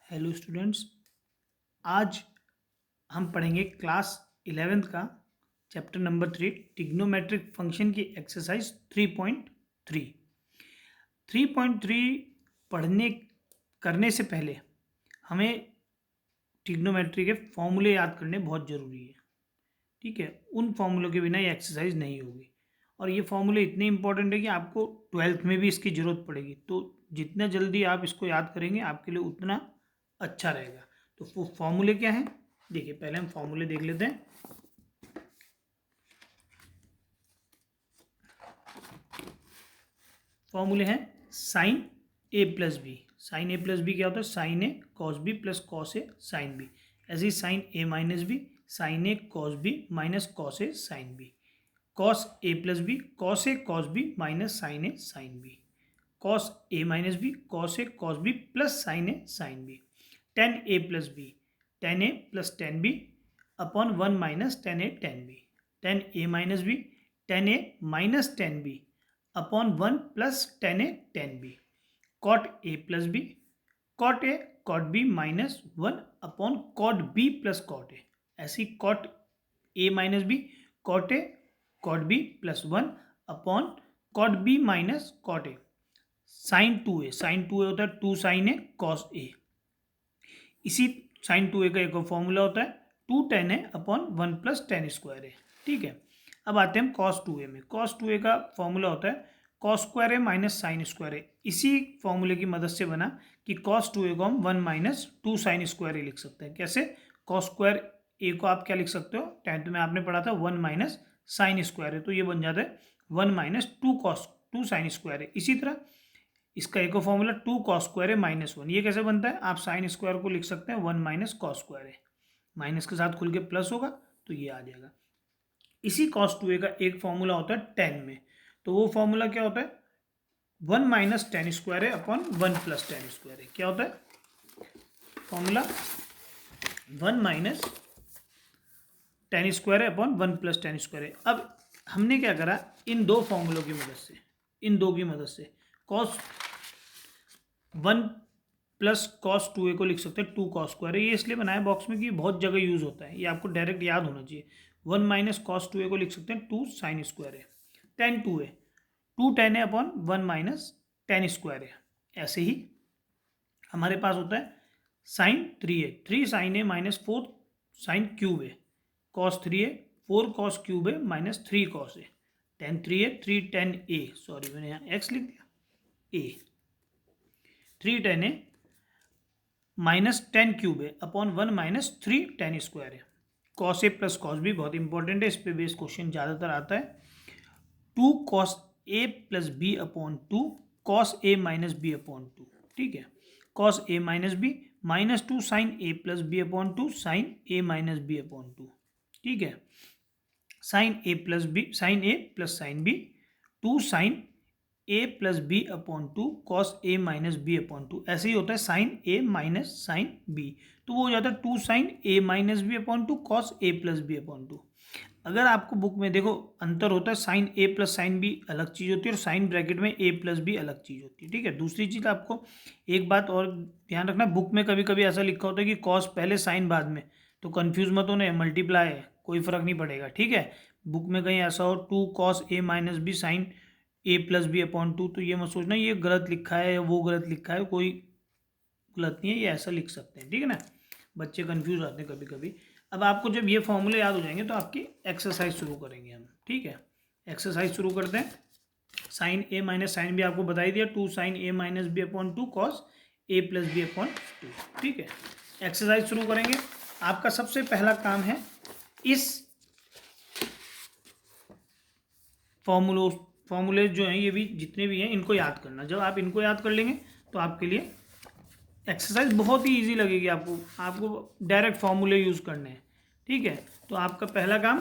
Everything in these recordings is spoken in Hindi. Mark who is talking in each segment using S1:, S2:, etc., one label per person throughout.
S1: हेलो स्टूडेंट्स, आज हम पढ़ेंगे क्लास 11th का चैप्टर नंबर 3 ट्रिग्नोमेट्रिक फंक्शन की एक्सरसाइज 3.3। 3.3 पढ़ने करने से पहले हमें ट्रिग्नोमेट्री के फॉर्मूले याद करने बहुत ज़रूरी है। ठीक है, उन फॉर्मूलों के बिना ये एक्सरसाइज नहीं होगी और ये फॉर्मूले इतने इंपॉर्टेंट है कि आपको 12th में भी इसकी ज़रूरत पड़ेगी। तो जितना जल्दी आप इसको याद करेंगे आपके लिए उतना अच्छा रहेगा। तो वो फॉर्मूले क्या हैं, देखिए पहले हम फॉर्मूले देख लेते हैं। फॉर्मूले हैं sine A plus B. Sine A plus B क्या होता है? Sine A cos B plus cos A sine B. ऐसे ही sign A minus B, sine A cos B minus cos A sine B. Cos A plus B, cos A cos B minus sign A sine B. Cos A minus B, cos A cos B plus sign A sine B. Tan A plus B, tan A plus tan B upon one minus tan A tan B. Tan A minus B, tan A minus tan B upon one plus tan A tan B. Cot A plus B, cot A cot B minus one upon cot B plus cot A. ऐसी cot A minus B, cot A cot B plus one upon cot B minus cot A. Sine two A, sine two A होता है टू साइन ए कॉस ए। इसी साइन टू ए का एक और फॉर्मूला होता है two tan A upon one plus tan square A. ठीक है, अब आते हैं हम कॉस टू ए में। कॉस टू ए का फॉर्मूला होता है cos square A minus sine square A. इसी फॉर्मूले की मदद से बना कि कॉस टू ए को हम one minus two sine square A लिख सकते हैं। कैसे? कॉस स्क्वायर ए को आप क्या लिख सकते हो? टेंथ में आपने पढ़ा था one minus sine square A, तो ये बन जाता है one minus two cos two sine square A. इसी तरह इसका एक और formula two cos square A minus one. ये कैसे बनता है? आप साइन स्क्वायर को लिख सकते हैं one minus cos square A, minus के साथ खुल के प्लस होगा तो ये आ जाएगा। इसी कॉस टू ए का एक फॉर्मूला होता है टेन में, तो वो फॉर्मूला क्या होता है? वन माइनस टेन स्क्वायर है upon one plus tan square है। क्या होता है formula? One minus tan square है upon one plus tan square है। अब हमने क्या करा, इन दो फॉर्मूलों की मदद से, इन दो की मदद से cos one plus cos two A को लिख सकते हैं टू कॉस स्क्वायर है। ये इसलिए बनाया बॉक्स में कि बहुत जगह यूज होता है, ये आपको डायरेक्ट याद होना चाहिए। One minus cos two A को लिख सकते हैं टू साइन स्क्वायर है। Tan two A, two tan A upon one minus tan square है। ऐसे ही हमारे पास होता है sine three A, three sine A minus four sine cube A. Cos three A, four cos cube A minus three cos A. Tan three A, three tan A, sorry मैंने यहाँ एक्स लिख दिया, ए। Three tan A minus tan cube है upon one minus three tan square है। Cos A plus cos B बहुत इंपॉर्टेंट है, इस पे बेस क्वेश्चन ज़्यादातर आता है। Two cos A plus B upon two cos A minus B upon two. ठीक है, cos A minus B minus two sine A plus B upon two sine A minus B upon two. ठीक है, sine A plus B, sine A plus sine B, two sine A plus B upon two cos A minus B upon two. ऐसे ही होता है sine A minus sine B, तो वो हो जाता है two sine A minus B upon two cos A plus B upon two. अगर आपको बुक में देखो अंतर होता है, sine A plus sine B अलग चीज़ होती है और साइन ब्रैकेट में ए प्लस बी अलग चीज़ होती है। ठीक है, दूसरी चीज़ आपको एक बात और ध्यान रखना, बुक में कभी कभी ऐसा लिखा होता है कि कॉस पहले साइन बाद में, तो कन्फ्यूज मत होना, मल्टीप्लाई है, कोई फर्क नहीं पड़ेगा। ठीक है, बुक में कहीं ऐसा हो two cos A minus B sine A plus B upon two, तो ये मत सोचना ये गलत लिखा है या वो गलत लिखा है, कोई गलत नहीं है, ये ऐसा लिख सकते हैं। ठीक है ना, बच्चे कंफ्यूज आते हैं कभी कभी। अब आपको जब ये फॉर्मूले याद हो जाएंगे तो आपकी एक्सरसाइज शुरू करेंगे हम। ठीक है, एक्सरसाइज शुरू करते हैं। Sine A minus sine B आपको बता ही दिया, two sine A minus B upon two cos A plus B upon two. ठीक है, एक्सरसाइज शुरू करेंगे। आपका सबसे पहला काम है इस फॉर्मूले जो हैं, ये भी जितने भी हैं इनको याद करना। जब आप इनको याद कर लेंगे तो आपके लिए एक्सरसाइज बहुत ही इजी लगेगी। आपको डायरेक्ट फॉर्मूले यूज़ करने हैं। ठीक है, तो आपका पहला काम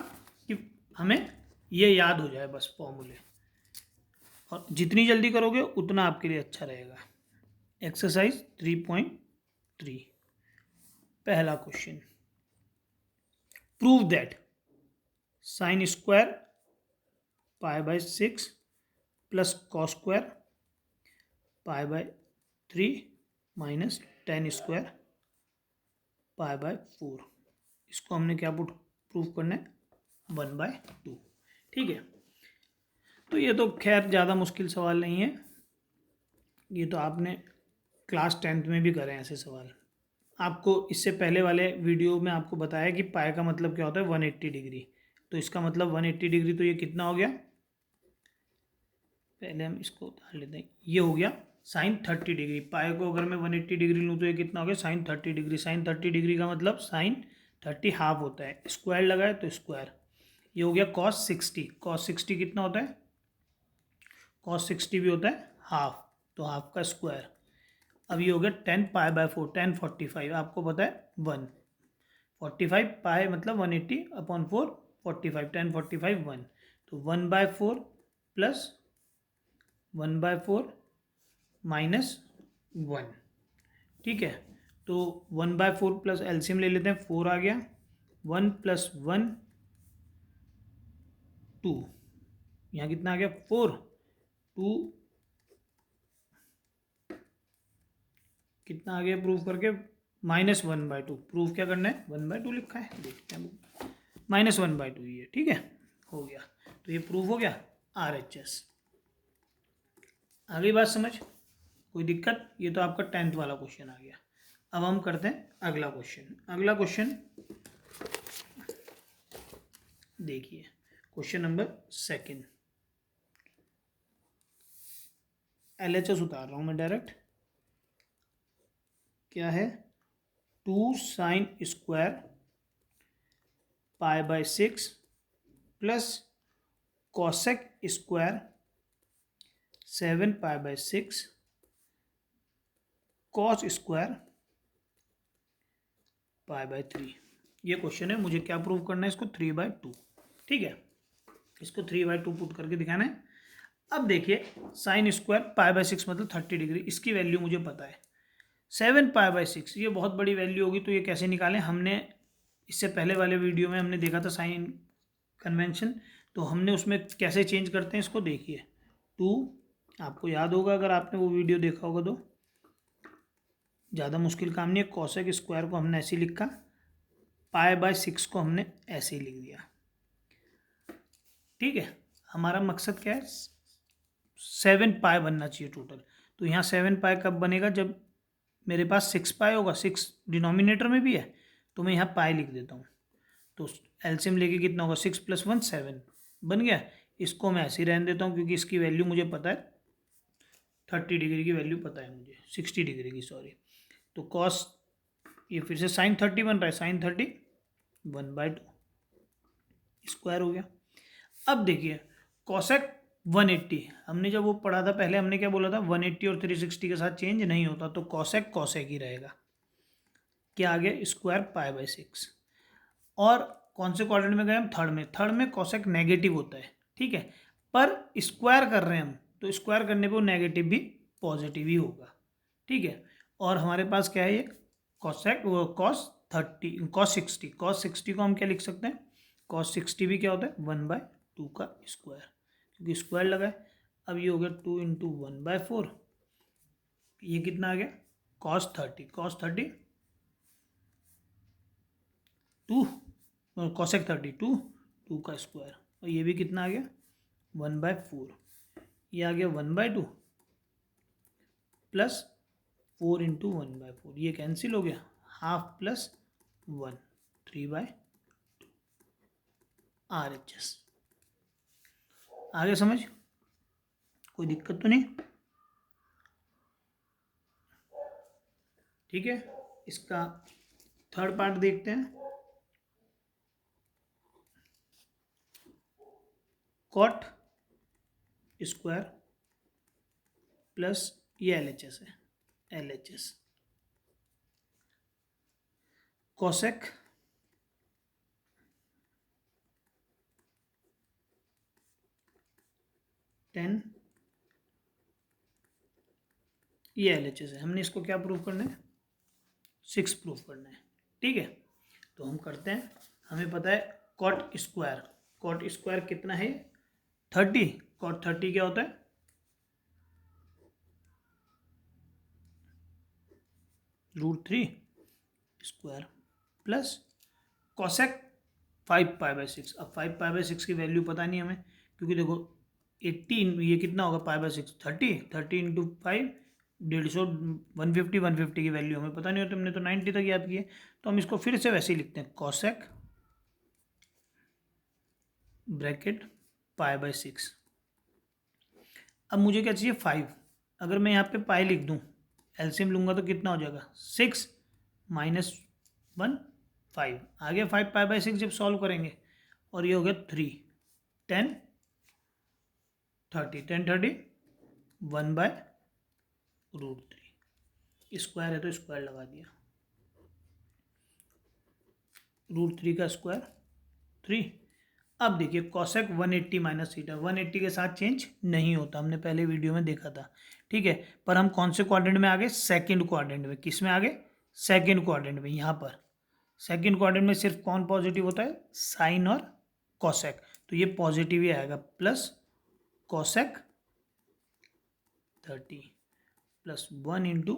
S1: कि हमें ये याद हो जाए बस फॉर्मूले, और जितनी जल्दी करोगे उतना आपके लिए अच्छा रहेगा। एक्सरसाइज 3.3 पहला question, prove that sine square pi by six plus cos square pi by three minus tan square π/4। इसको हमने क्या प्रूफ करना है, 1/2। ठीक है, तो ये तो खैर ज़्यादा मुश्किल सवाल नहीं है, ये तो आपने क्लास 10th में भी करे हैं ऐसे सवाल। आपको इससे पहले वाले वीडियो में आपको बताया कि पाई का मतलब क्या होता है, 180 डिग्री। तो इसका मतलब 180 डिग्री, तो ये कितना हो गया, पहले हम इसको उतार लेते हैं, ये हो गया sin 30 डिग्री। पाई को अगर मैं 180 डिग्री लूँ तो ये कितना हो गया, sin 30 डिग्री। sin 30 डिग्री का मतलब sin 30 हाफ होता है, स्क्वायर लगाए तो स्क्वायर। ये हो गया cos 60। cos 60 कितना होता है, cos 60 भी होता है हाफ, तो हाफ का स्क्वायर। अब ये हो गया 10π/4, 1045 आपको पता है 1, 45 पाई मतलब 180/4, 45, 1045 1, तो 1/4 प्लस 1/4 -1। ठीक है, तो 1/4 प्लस एलसीएम ले लेते हैं, 4 आ गया, 1 + 1 2, यहाँ कितना आ गया 4, 2 कितना आ गया प्रूफ करके, -1/2। प्रूफ क्या करना है, 1/2 लिखा है, देखते हैं -1/2 ये। ठीक है, हो गया, तो ये प्रूफ हो गया RHS। आ गई बात समझ, कोई दिक्कत, ये तो आपका 10th वाला क्वेश्चन आ गया। अब हम करते हैं अगला क्वेश्चन। अगला क्वेश्चन देखिए, क्वेश्चन नंबर 2। LHS उतार रहा हूँ मैं डायरेक्ट। क्या है, 2 sin square π/6 plus cosec square 7π/6 cos square π/3। ये क्वेश्चन है, मुझे क्या प्रूव करना है, इसको 3/2। ठीक है, इसको 3/2 पुट करके दिखाना है। अब देखिए, साइन स्क्वायर π/6 मतलब 30 डिग्री, इसकी वैल्यू मुझे पता है 7π/6, ये बहुत बड़ी वैल्यू होगी, तो ये कैसे निकालें, हमने इससे पहले वाले वीडियो में हमने देखा था साइन कन्वेंशन, तो हमने उसमें कैसे चेंज करते हैं इसको देखिए। 2, आपको याद होगा अगर आपने वो वीडियो देखा होगा तो, ज़्यादा मुश्किल काम नहीं है। कॉसेक स्क्वायर को हमने ऐसे लिखा, π/6 को हमने ऐसे ही लिख दिया। ठीक है, हमारा मकसद क्या है, 7π बनना चाहिए टोटल। तो यहाँ 7π कब बनेगा, जब मेरे पास 6π होगा, 6 डिनोमिनेटर में भी है, तो मैं यहाँ पाई लिख देता हूँ। तो एलसीएम लेके कितना होगा, 6 + 1 7 बन गया। इसको मैं ऐसे ही रहने देता हूँ, क्योंकि इसकी वैल्यू मुझे पता है, 30 डिग्री की वैल्यू पता है मुझे, 60 डिग्री की सॉरी। तो कॉस, ये फिर से sin 30 बन रहा है, sin 30 1/2 स्क्वायर हो गया। अब देखिए, कॉसेक 180, हमने जब वो पढ़ा था पहले, हमने क्या बोला था, 180 और 360 के साथ चेंज नहीं होता, तो कॉसेक कॉसेक ही रहेगा। क्या आ गया, स्क्वायर π/6। और कौन से क्वाड्रेंट में गए हम, थर्ड में। थर्ड में कॉसेक नेगेटिव होता है, ठीक है, पर स्क्वायर कर रहे हैं हम, तो स्क्वायर करने पे वो नेगेटिव भी पॉजिटिव ही होगा। ठीक है, और हमारे पास क्या है, ये कॉसेक, वो cos 60 को हम क्या लिख सकते हैं, cos 60 भी क्या होता है, 1/2 का स्क्वायर, क्योंकि स्क्वायर लगा है। अब ये हो गया 2 × 1/4, ये कितना आ गया, cos 30 2, cosec 32 2 का स्क्वायर, और ये भी कितना आ गया, 1/4। ये आ गया 1/2 प्लस 4 × 1/4, ये कैंसिल हो गया, हाफ प्लस 1, 3/2 RHS। आगे समझ, कोई दिक्कत तो नहीं। ठीक है, इसका थर्ड पार्ट देखते हैं। कॉट स्क्वायर प्लस ये LHS है, LHS कॉसेक टेन, ये LHS है। हमने इसको क्या प्रूव करना है, 6 प्रूव करना है। ठीक है, तो हम करते हैं, हमें पता है कॉट स्क्वायर कितना है, 30। कॉट 30 क्या होता है, √3 स्क्वायर प्लस कॉसेक 5π/6। अब 5π/6 की वैल्यू पता नहीं हमें, क्योंकि देखो 18 ये कितना होगा π/6 30 इंटू 5 150 150 की वैल्यू हमें पता नहीं होती, हमने तो 90 तक याद किए। तो हम इसको फिर से वैसे ही लिखते हैं कॉसेक ब्रैकेट π/6। अब मुझे क्या चाहिए 5। अगर मैं यहाँ पे पाई लिख दूँ, एलसीएम लूँगा तो कितना हो जाएगा 6 माइनस 1 5। आगे 5π/6 जब सॉल्व करेंगे और ये हो गया 3 10 30 10 30 1/√3। स्क्वायर है तो स्क्वायर लगा दिया, √3 का स्क्वायर 3। अब देखिए कॉसेक 180 माइनस थीटा 180 के साथ चेंज नहीं होता, हमने पहले वीडियो में देखा था, ठीक है। पर हम कौन से क्वाड्रेंट में आ गए, सेकेंड क्वाड्रेंट में। किस में आ गए, सेकेंड क्वाड्रेंट में। यहाँ पर सेकेंड क्वाड्रेंट में सिर्फ कौन पॉजिटिव होता है, साइन और कॉसेक, तो ये पॉजिटिव ही आएगा, plus cosec 30 plus 1 into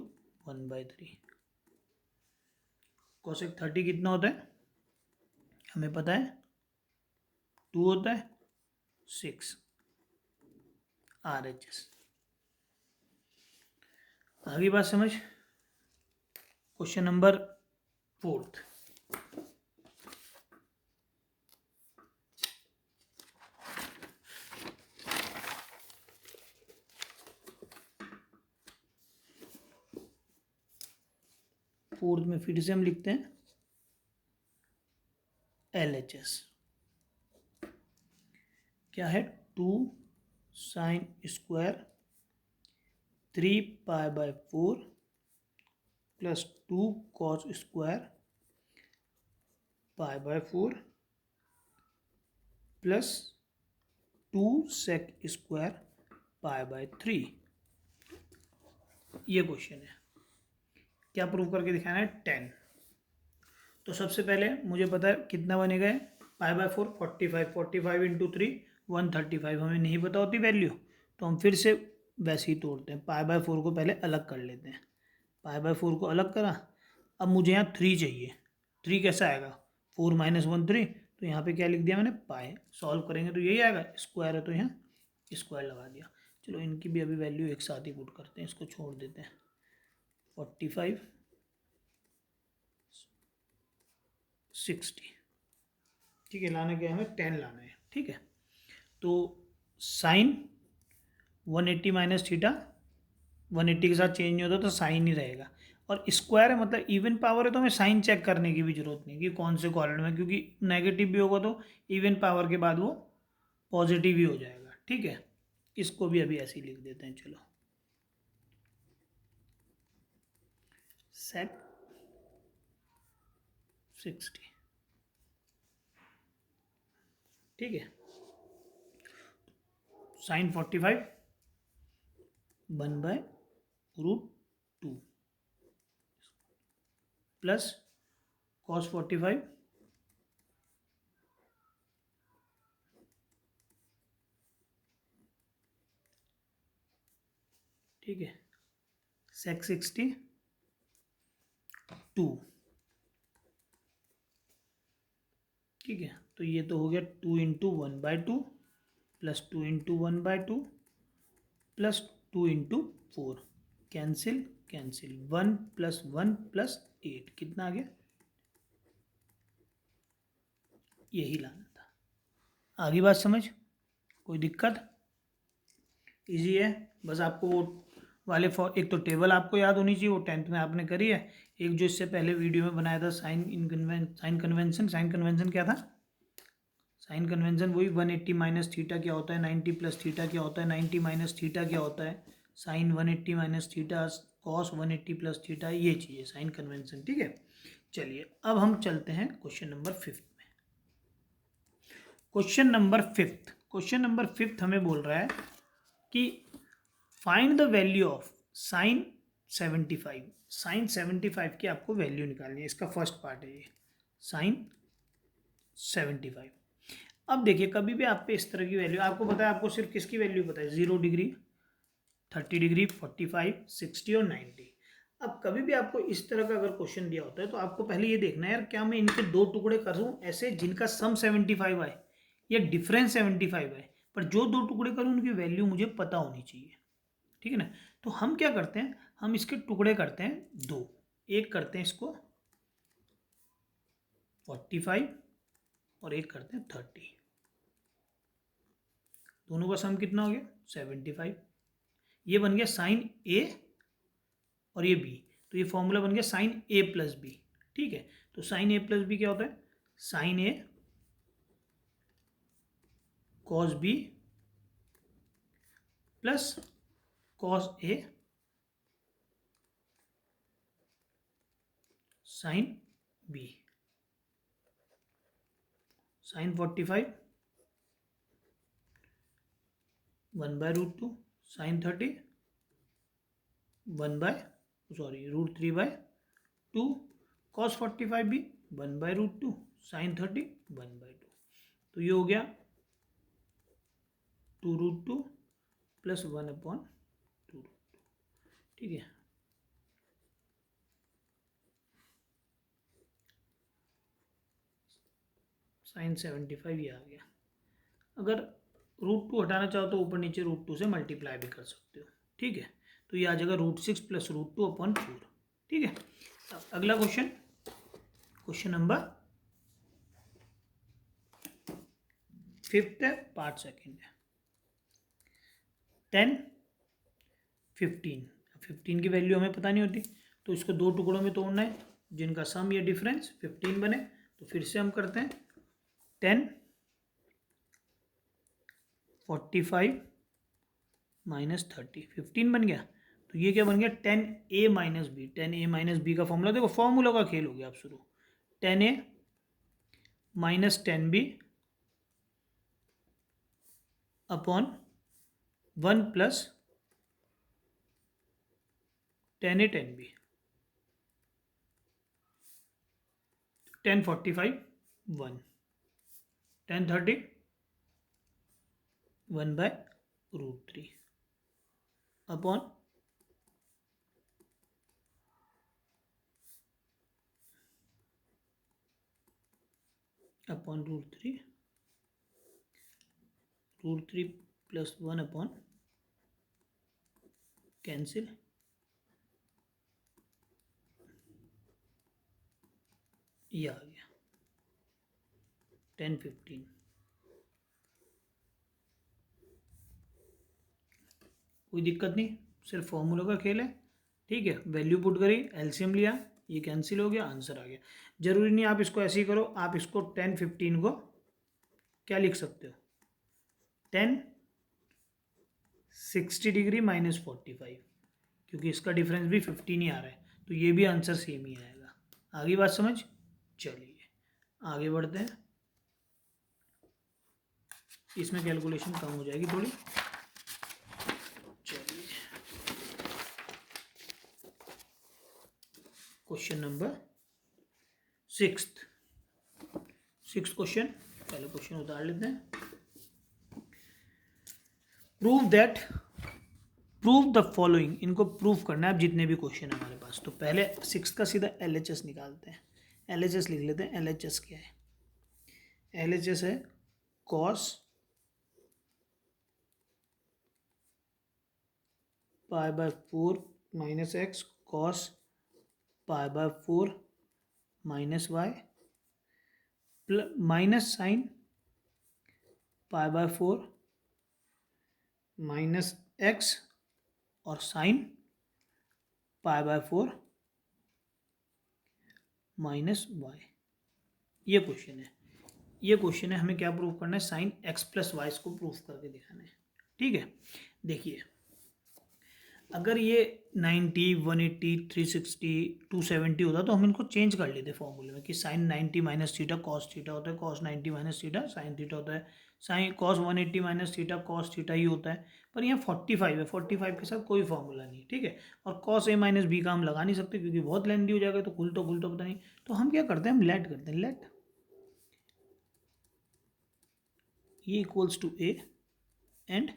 S1: 1/3। Cosec 30 कितना होता है हमें पता है, 2 होता है 6 RHS। आगे बात समझ। Question number 4। फोर्थ में फिर से हम लिखते हैं LHS। क्या है, 2 sine square 3π/4 plus 2 cos square π/4 plus 2 sec square π/3। ये क्वेश्चन है, क्या प्रूव करके दिखाना है, 10। तो सबसे पहले मुझे पता है कितना बनेगा, π/4 45 इंटू 3 135। हमें नहीं पता होती वैल्यू, तो हम फिर से वैसे ही तोड़ते हैं। π/4 को पहले अलग कर लेते हैं, π/4 को अलग करा। अब मुझे यहाँ 3 चाहिए, 3 कैसा आएगा, 4 माइनस 1 3, तो यहाँ पे क्या लिख दिया मैंने, पाए। सॉल्व करेंगे तो यही आएगा, स्क्वायर है तो यहाँ स्क्वायर लगा दिया। चलो इनकी भी अभी वैल्यू एक साथ ही पुट करते हैं, इसको छोड़ देते हैं। 45 60, ठीक है। लाना क्या है हमें, 10 लाना है, ठीक है। तो साइन 180 माइनस थीटा 180 के साथ चेंज नहीं होता तो साइन ही रहेगा, और स्क्वायर है मतलब इवन पावर है, तो हमें साइन चेक करने की भी जरूरत नहीं कि कौन से क्वाड्रेंट में, क्योंकि नेगेटिव भी होगा तो इवन पावर के बाद वो पॉजिटिव ही हो जाएगा, ठीक है। इसको भी अभी ऐसे ही लिख देते हैं, चलो सेक 60, ठीक है। साइन 45 1/√2 प्लस कॉस 45 ठीक है, सेक 62 ठीक है। तो ये तो हो गया 2 into 1/2 plus 2 into 1/2 plus 2 into 4, cancel cancel, 1 plus 1 plus 8 कितना आ गया, यही लाना था। आगे बात समझ, कोई दिक्कत, इजी है। बस आपको वो वाले एक तो टेबल आपको याद होनी चाहिए, वो 10th में आपने करी है। एक जो इससे पहले वीडियो में बनाया था साइन कन्वेंशन क्या था, साइन कन्वेंशन वही 180 माइनस थीटा क्या होता है, 90 प्लस थीटा क्या होता है, 90 माइनस थीटा क्या होता है, sine 180 minus theta cos 180 plus theta, ये चाहिए साइन कन्वेंशन, ठीक है। चलिए अब हम चलते हैं क्वेश्चन नंबर 5 में। क्वेश्चन नंबर 5 हमें बोल रहा है कि find the value of sine 75। Sine 75 की आपको वैल्यू निकालनी है, इसका फर्स्ट पार्ट है ये, साइन 75। अब देखिए कभी भी आप पे इस तरह की वैल्यू, आपको पता है, आपको सिर्फ किसकी वैल्यू पता है, 0 डिग्री 30 डिग्री 45 60 और 90। अब कभी भी आपको इस तरह का अगर क्वेश्चन दिया होता है तो आपको पहले ये देखना है यार, क्या मैं इनके दो टुकड़े करूं ऐसे जिनका सम 75 आए या डिफरेंस 75 आए, पर जो दो टुकड़े करूं उनकी वैल्यू मुझे पता होनी चाहिए, ठीक है ना। तो हम क्या करते हैं, हम इसके टुकड़े करते हैं दो, एक करते हैं इसको 45 और एक करते हैं 30। दोनों का सम कितना हो गया 75। ये बन गया साइन ए और ये बी, तो ये फॉर्मूला बन गया साइन ए प्लस बी, ठीक है। तो साइन ए प्लस बी क्या होता है, sine A cos B plus cos A sine B. Sine 45 1/√2, sine 30 √3/2, cos 45 भी 1/√2, साइन 30 1/2। तो ये हो गया 2√2 प्लस 1/2, ठीक है। साइन 75 ये आ गया। अगर √2 हटाना चाहो तो ऊपर नीचे √2 से मल्टीप्लाई भी कर सकते हो, ठीक है। तो ये आ जाएगा √6 प्लस √2/4, ठीक है। अब अगला क्वेश्चन, क्वेश्चन नंबर 5 है, पार्ट सेकेंड है। 10 15, 15 की वैल्यू हमें पता नहीं होती, तो इसको दो टुकड़ों में तोड़ना है जिनका सम या डिफरेंस 15 बने। तो फिर से हम करते हैं 10 45 माइनस 30, 15 बन गया। तो ये क्या बन गया 10a minus B. 10a minus B का फॉर्मूला देखो, फॉर्मूला का खेल हो गया आप शुरू। 10a minus 10b upon 1 plus 10a 10b। 10 45 1, 10 30 1/√3 upon √3, √3 plus 1 upon cancel, ये आ गया 10 15। कोई दिक्कत नहीं, सिर्फ फॉर्मूला का खेल है, ठीक है। वैल्यू पुट करी, एलसीएम लिया, ये कैंसिल हो गया, आंसर आ गया। जरूरी नहीं आप इसको ऐसे ही करो, आप इसको 10 15 को क्या लिख सकते हो, 10 60 डिग्री माइनस 45, क्योंकि इसका डिफरेंस भी 15 ही आ रहा है, तो ये भी आंसर सेम ही आएगा। आगे बात समझ, चलिए आगे बढ़ते हैं। इसमें कैलकुलेशन कम हो जाएगी थोड़ी। चलिए क्वेश्चन नंबर 6 क्वेश्चन, पहले क्वेश्चन उतार लेते हैं। प्रूव द फॉलोइंग, इनको प्रूफ करना है अब जितने भी क्वेश्चन है हमारे पास। तो पहले 6 का सीधा LHS निकालते हैं। LHS लिख लेते हैं। LHS क्या है, LHS है cos π/4 minus x cos π/4 minus y minus sine π/4 minus x और साइन π/4 माइनस y। ये क्वेश्चन है, ये क्वेश्चन है। हमें क्या प्रूव करना है, साइन x प्लस वाई को प्रूफ करके दिखाना है, ठीक है। देखिए अगर ये 90 180 360 270 होता तो हम इनको चेंज कर लेते फॉर्मूले में कि sine 90 minus theta cos theta होता है, cos 90 minus theta sine theta होता है, sine cos 180 minus theta cos theta ही होता है। पर यहाँ 45 है, 45 के साथ कोई फॉर्मूला नहीं, ठीक है। और कॉस ए माइनस बी का हम लगा नहीं सकते क्योंकि बहुत लेंदी हो जाएगा, तो खुल तो पता नहीं। तो हम क्या करते हैं, हम लेट करते हैं, लेट ये इक्वल्स टू ए एंड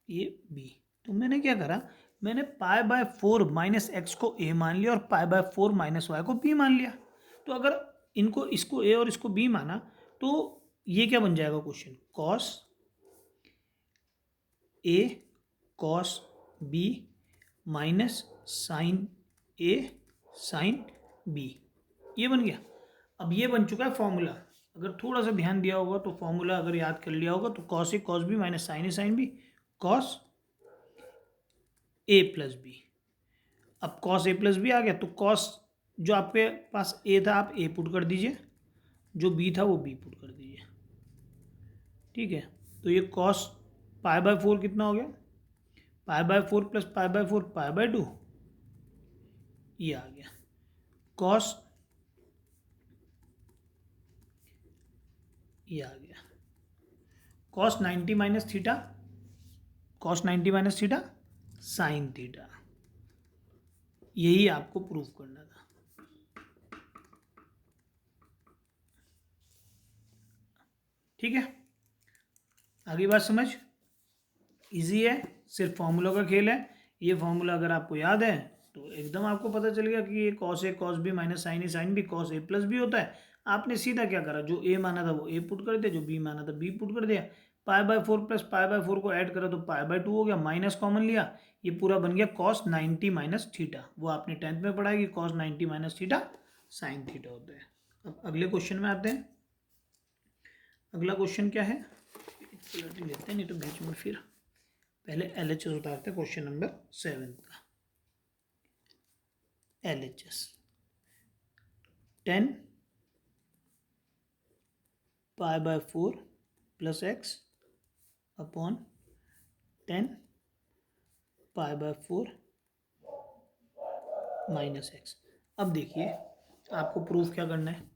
S1: ये बी। तो मैंने क्या करा, मैंने पाई बाय 4 माइनस एक्स को ए मान लिया और पाई बाय 4 माइनस वाई को बी मान लिया। तो अगर इनको इसको ए और इसको बी माना तो ये क्या बन जाएगा question, cos A cos B minus sign A sine B, ये बन गया। अब ये बन चुका है फॉर्मूला। अगर थोड़ा सा ध्यान दिया होगा तो फॉर्मूला अगर याद कर लिया होगा तो cos A cos B minus sign A sine B, cos A plus B. अब कॉस ए प्लस बी आ गया तो कॉस जो आपके पास ए था आप ए पुट कर दीजिए, जो बी था वो बी पुट कर दीजिए। ठीक है, तो ये कॉस पाई बाय 4 कितना हो गया, पाई by 4 plus pi by 4 pi by 2, ये आ गया। कॉस ये आ गया cos 90 minus theta, cos 90 minus theta sine theta, यही आपको प्रूव करना था। ठीक है, आगे बात समझ, इजी है, सिर्फ फॉर्मूला का खेल है। ये फॉर्मूला अगर आपको याद है तो एकदम आपको पता चल गया कि ये cos A cos B minus sign A sine B cos A plus B होता है। आपने सीधा क्या करा, जो ए माना था वो ए पुट कर दिया, जो बी माना था बी पुट कर दिया। पाई बाय 4 प्लस पाई बाय 4 को ऐड करा तो पाई बाय 2 हो गया, माइनस कॉमन लिया, ये पूरा बन गया कॉस 90 माइनस थीटा। वो आपने 10th में पढ़ा है कि cos 90 minus theta sine theta होता है। अब अगले क्वेश्चन में आते हैं। अगला क्वेश्चन क्या है, पलट लेते हैं नहीं तो बीच में फिर पहले LHS उतारते हैं। क्वेश्चन नंबर 7 का LHS 10 pi by 4 plus X upon 10 pi by 4 minus x. अब देखिए आपको प्रूफ क्या करना है,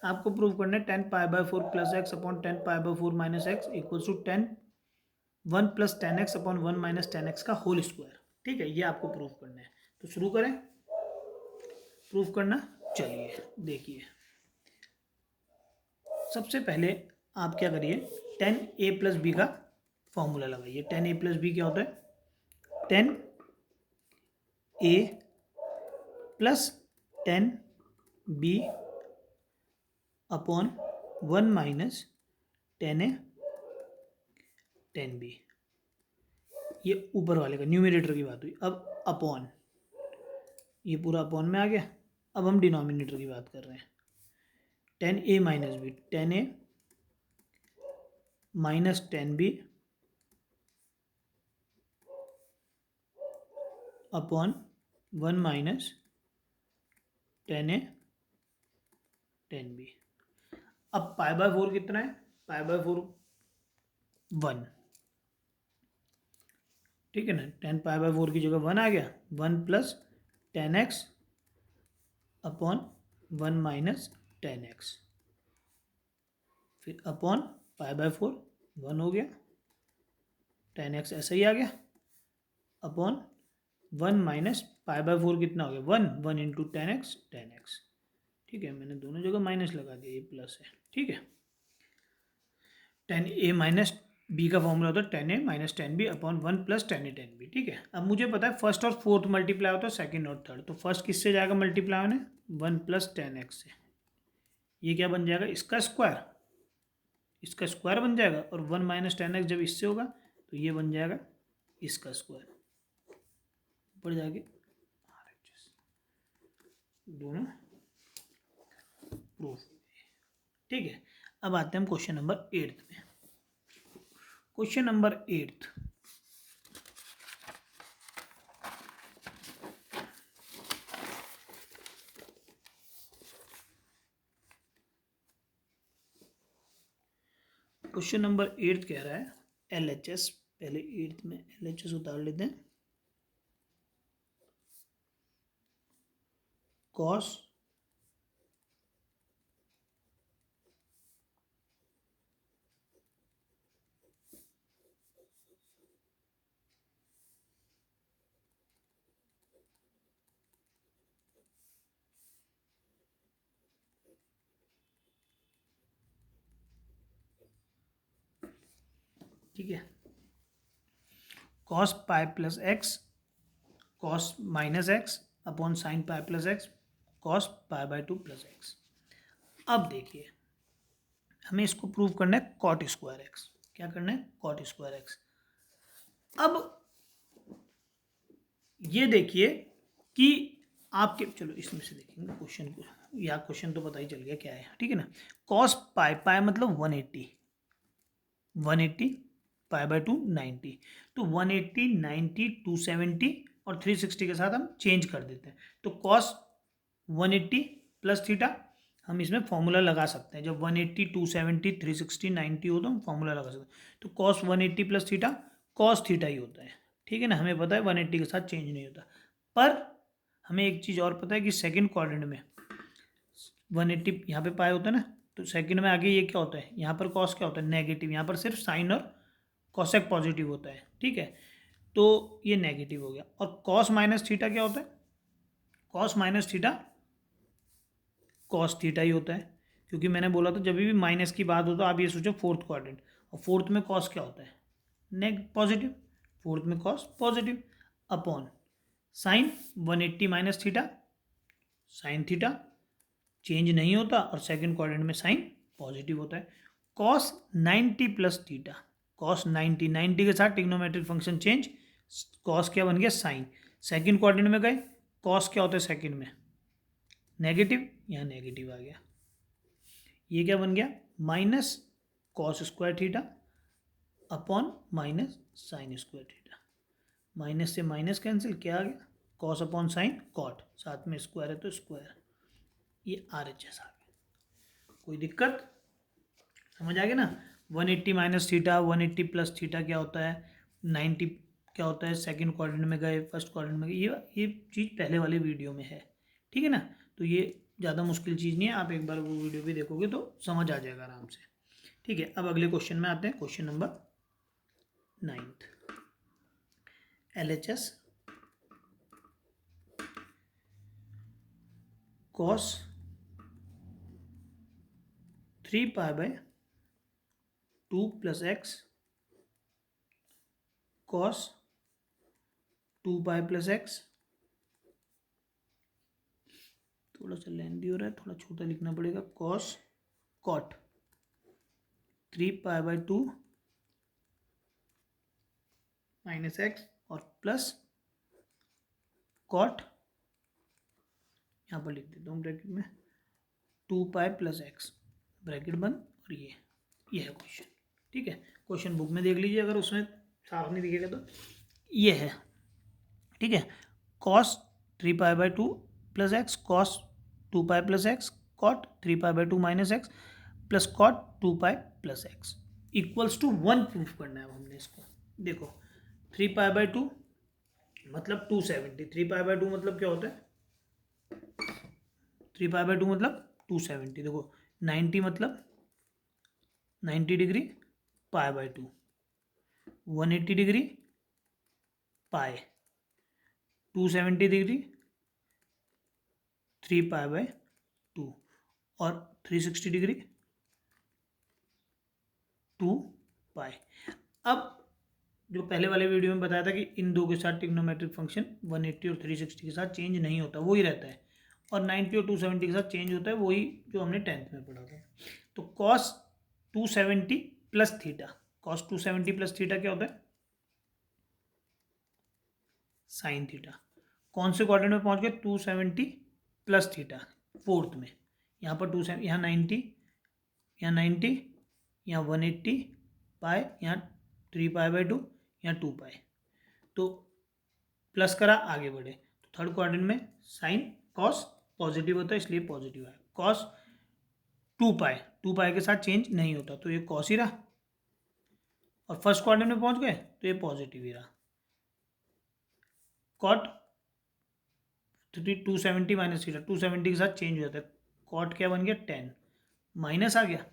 S1: आपको प्रूफ करना है 10 pi by 4 plus X upon 10 pi by 4 minus X equals to 10 1 plus 10x upon 1 minus 10x का होल स्क्वायर। ठीक है, ये आपको प्रूफ करना है। तो शुरू करें प्रूफ करना। चलिए देखिए, सबसे पहले आप क्या करिए, 10a प्लस बी का फॉर्मूला लगाइए। 10a प्लस बी क्या होता है, 10a plus 10b upon 1 minus 10a 10b, ये ऊपर वाले का न्यूमरेटर की बात हुई। अब अपॉन, ये पूरा अपॉन में आ गया। अब हम डिनोमिनेटर की बात कर रहे हैं, 10a minus B, 10a minus 10b upon 1 minus 10a 10b। अब पाई बाय 4 कितना है, पाई बाय 4 1, ठीक है ना। 10 पाई बाय 4 की जगह 1 आ गया, 1 plus 10x upon 1 minus 10x, फिर अपॉन पाई बाय 4 1 हो गया, 10x ऐसा ही आ गया, अपॉन 1 माइनस पाई बाय 4 कितना हो गया 1, 1 इंटू 10x 10x। ठीक है, मैंने दोनों जगह माइनस लगा दिया, ये प्लस है। ठीक है, 10a माइनस बी का फॉर्मूला होता है 10a minus 10b upon 1 plus 10a 10b। ठीक है, अब मुझे पता है फर्स्ट और फोर्थ मल्टीप्लाई होता है सेकंड और थर्ड। तो फर्स्ट किससे जाएगा मल्टीप्लाई होने, 1 प्लस 10x से, ये क्या बन जाएगा, इसका स्क्वायर, इसका स्क्वायर बन जाएगा। और 1 माइनस 10x जब इससे होगा तो ये बन जाएगा इसका स्क्वायर, ऊपर जाके दोनों प्रूफ। ठीक है, अब आते हैं हम क्वेश्चन नंबर 8 में। क्वेश्चन नंबर 8, क्वेश्चन नंबर 8 कह रहा है LHS, पहले 8th में LHS उतार लेते हैं। कॉस ठीक है, cos pi plus x cos minus x upon sine pi plus x cos pi by 2 plus x. अब देखिए हमें इसको प्रूव करना है कॉट स्क्वायर एक्स। क्या करना है? Cot square X. अब ये देखिए कि आपके, चलो इसमें से देखेंगे क्वेश्चन को, या क्वेश्चन तो पता ही चल गया क्या है, ठीक है ना। कॉस पाई, पाई मतलब 180, 180 पाई बाय 2 90, तो 180 90 270 और 360 के साथ हम चेंज कर देते हैं। तो कॉस 180 प्लस थीटा, हम इसमें फॉर्मूला लगा सकते हैं। जब 180 270 360 90 हो तो हम फॉर्मूला लगा सकते हैं। तो cos 180 plus theta cos theta ही होता है, ठीक है ना। हमें पता है 180 के साथ चेंज नहीं होता, पर हमें एक चीज़ और पता है कि सेकंड क्वाड्रेंट में 180 यहाँ पे पाई होता है ना, तो सेकंड में आगे ये क्या होता है, यहाँ पर कॉस क्या होता है? नेगेटिव। यहाँ पर सिर्फ साइन और कॉसेक पॉजिटिव होता है, ठीक है। तो ये नेगेटिव हो गया। और कॉस माइनस थीटा क्या होता है? Cos minus theta cos theta ही होता है, क्योंकि मैंने बोला था जब भी माइनस की बात हो तो आप ये सोचो फोर्थ क्वाड्रेंट, और फोर्थ में कॉस क्या होता है? पॉजिटिव। फोर्थ में cos positive upon sine 180 minus theta sine theta change नहीं होता, और सेकंड क्वाड्रेंट में साइन पॉजिटिव होता है। कॉस 90 प्लस थीटा कॉस 90 90 के साथ ट्रिग्नोमेट्रिक फंक्शन चेंज, कॉस क्या बन गया? साइन। सेकंड क्वाड्रेंट में गए, कॉस क्या होता है सेकंड में? नेगेटिव, यहाँ नेगेटिव आ गया। ये क्या बन गया? Minus cos square theta upon minus sine square theta. Minus से माइनस कैंसिल, क्या आ गया? कॉस अपॉन साइन कॉट, साथ में स्क्वायर है तो स्क्वायर। ये आर एच एस आ गया। कोई दिक्कत? समझ आ गया ना। 180 माइनस थीटा 180 प्लस थीटा क्या होता है? 90 क्या होता है? सेकंड क्वाड्रेंट में गए, फर्स्ट क्वाड्रेंट में गए। ये चीज़ पहले वाले वीडियो में है, ठीक है ना। तो ये ज़्यादा मुश्किल चीज़ नहीं है, आप एक बार वो वीडियो भी देखोगे तो समझ आ जाएगा आराम से, ठीक है। अब अगले क्वेश्चन में आते हैं, question number 9th। LHS cos 3 pi by 2 plus X cos 2 pi plus x, थोड़ा सा लेंदी हो रहा है, थोड़ा छोटा लिखना पड़ेगा। cos cot 3 pi by 2 minus X और प्लस cot, यहाँ पर लिख देता हूँ ब्रैकेट में 2 पाई प्लस एक्स, ब्रैकेट बंद। और ये है क्वेश्चन, ठीक है। क्वेश्चन बुक में देख लीजिए, अगर उसमें साफ नहीं दिखेगा तो ये है, ठीक है। cos 3 pi by 2 plus X cos 2 pi plus X cot 3 pi by 2 minus X plus cot 2 pi plus X equals to 1 proof करना है हमने इसको। देखो 3 पाई बाय 2 मतलब 270, 3 पाई बाय 2 मतलब क्या होता है? 3 पाई बाय 2 मतलब 270। देखो 90 मतलब 90 degree pi by 2, 180 degree pi, 270 degree 3 pi by 2 और 360 डिग्री 2 पाई। अब जो पहले वाले वीडियो में बताया था कि इन दो के साथ ट्रिग्नोमेट्रिक फंक्शन 180 और 360 के साथ चेंज नहीं होता, वही रहता है, और 90 और 270 के साथ चेंज होता है, वही जो हमने 10th में पढ़ा था। तो cos 270 plus theta, cos 270 plus theta क्या होता है? Sine theta. कौन से क्वाड्रेंट में पहुंच गए? 270 प्लस थीटा, फोर्थ में। यहाँ पर 270, यहाँ 90, यहाँ 90, यहाँ 180 पाई, यहाँ 3 पाई बाय 2, यहाँ 2 पाई। तो प्लस करा, आगे बढ़े, तो थर्ड क्वाड्रेंट में साइन कॉस पॉजिटिव होता है, इसलिए पॉजिटिव है। कॉस 2 पाई के साथ चेंज नहीं होता, तो ये कॉस ही रहा। और फर्स्ट क्वाड्रेंट में पहुंच गए तो ये पॉजिटिव ही रहा। कॉट 270 माइनस थीटा, 270 के साथ चेंज हो जाता है, कॉट क्या बन गया? 10 माइनस आ गया।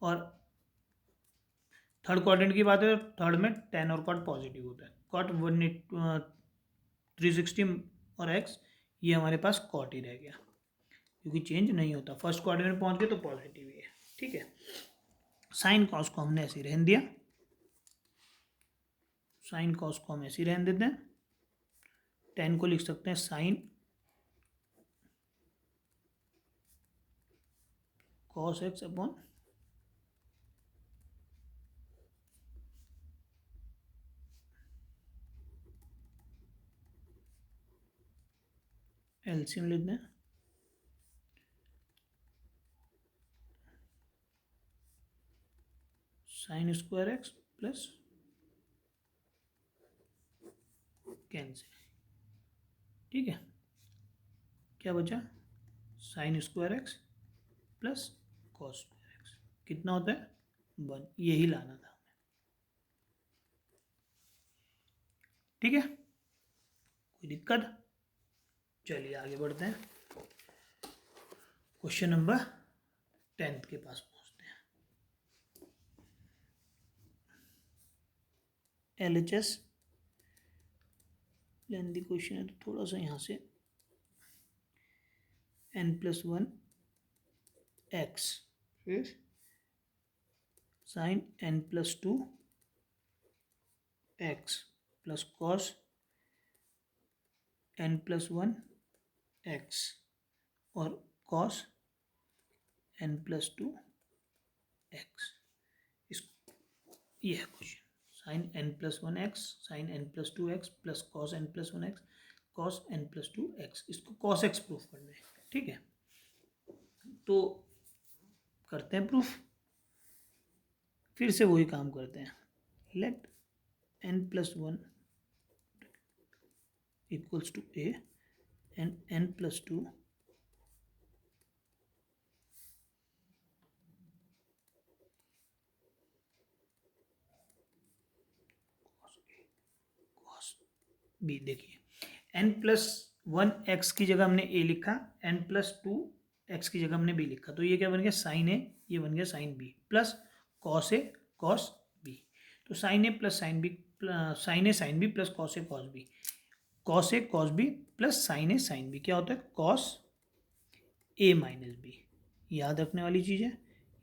S1: और थर्ड क्वाड्रेंट की बात है तो थर्ड में 10 और कॉट पॉजिटिव होता है। कॉट 360 और एक्स, ये हमारे पास कॉट ही रह गया, क्योंकि चेंज नहीं होता। फर्स्ट क्वाड्रेंट में पहुंच गए तो पॉजिटिव ही है, ठीक है। साइन कॉस को हमने ऐसे ही रहने दिया, साइन कॉस को हम ऐसे ही रहने देते हैं, 10 को लिख सकते हैं sine cos x upon LCM लिखते हैं sign square x plus cancel. ठीक है, क्या बचा sign square x plus cos square x कितना होता है 1, यही लाना था हमें। ठीक है, कोई दिक्कत? चलिए आगे बढ़ते हैं, क्वेश्चन नंबर 10 के पास पहुंचते हैं। LHS लेंथी क्वेश्चन है तो थोड़ा सा यहाँ से n+1 x फिर sine n+2 x plus cos n+1 x और कॉस n+2 x। इस ये है question, sine n+1 x sine n+2 x plus cos n+1 x cos n+2 x, इसको कॉस एक्स प्रूफ करना है। ठीक है, तो करते हैं प्रूफ, फिर से वही काम करते हैं। Let n+1 equals to a and n+2 cos b। देखिए n+1 x की जगह हमने a लिखा, n+2 x की जगह हमने b लिखा, तो ये क्या बन गया साइन a, ये बन गया sine b plus cos a cos b। तो sine a plus sine b, sine a sine b plus cos a cos b, cos a cos b plus sine a sine b क्या होता है कॉस a माइनस b। याद रखने वाली चीज़ है,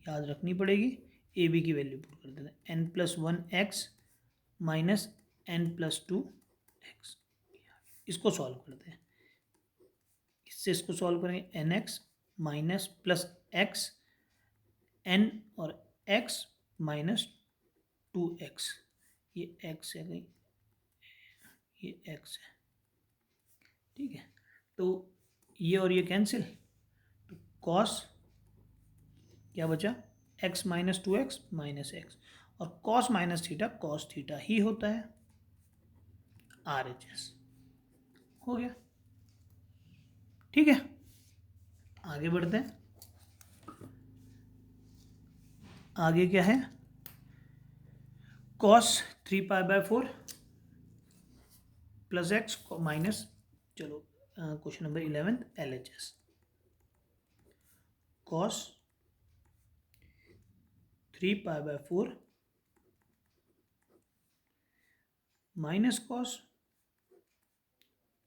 S1: याद रखनी पड़ेगी। ए बी की वैल्यू पुट कर देते हैं, n+1 x minus n+2 x। इसको सॉल्व करते हैं, इससे इसको सॉल्व करेंगे nx minus plus x n और x माइनस 2x, ये x है कहीं, ये x है। ठीक है, तो ये और ये कैंसिल, तो कॉस क्या बचा x minus 2x minus X, और cos minus theta cos theta ही होता है, RHS हो गया। ठीक है, आगे बढ़ते हैं। आगे क्या है, कॉस 3π/4 प्लस एक्स माइनस, चलो question number 11 LHS cos 3π/4 minus cos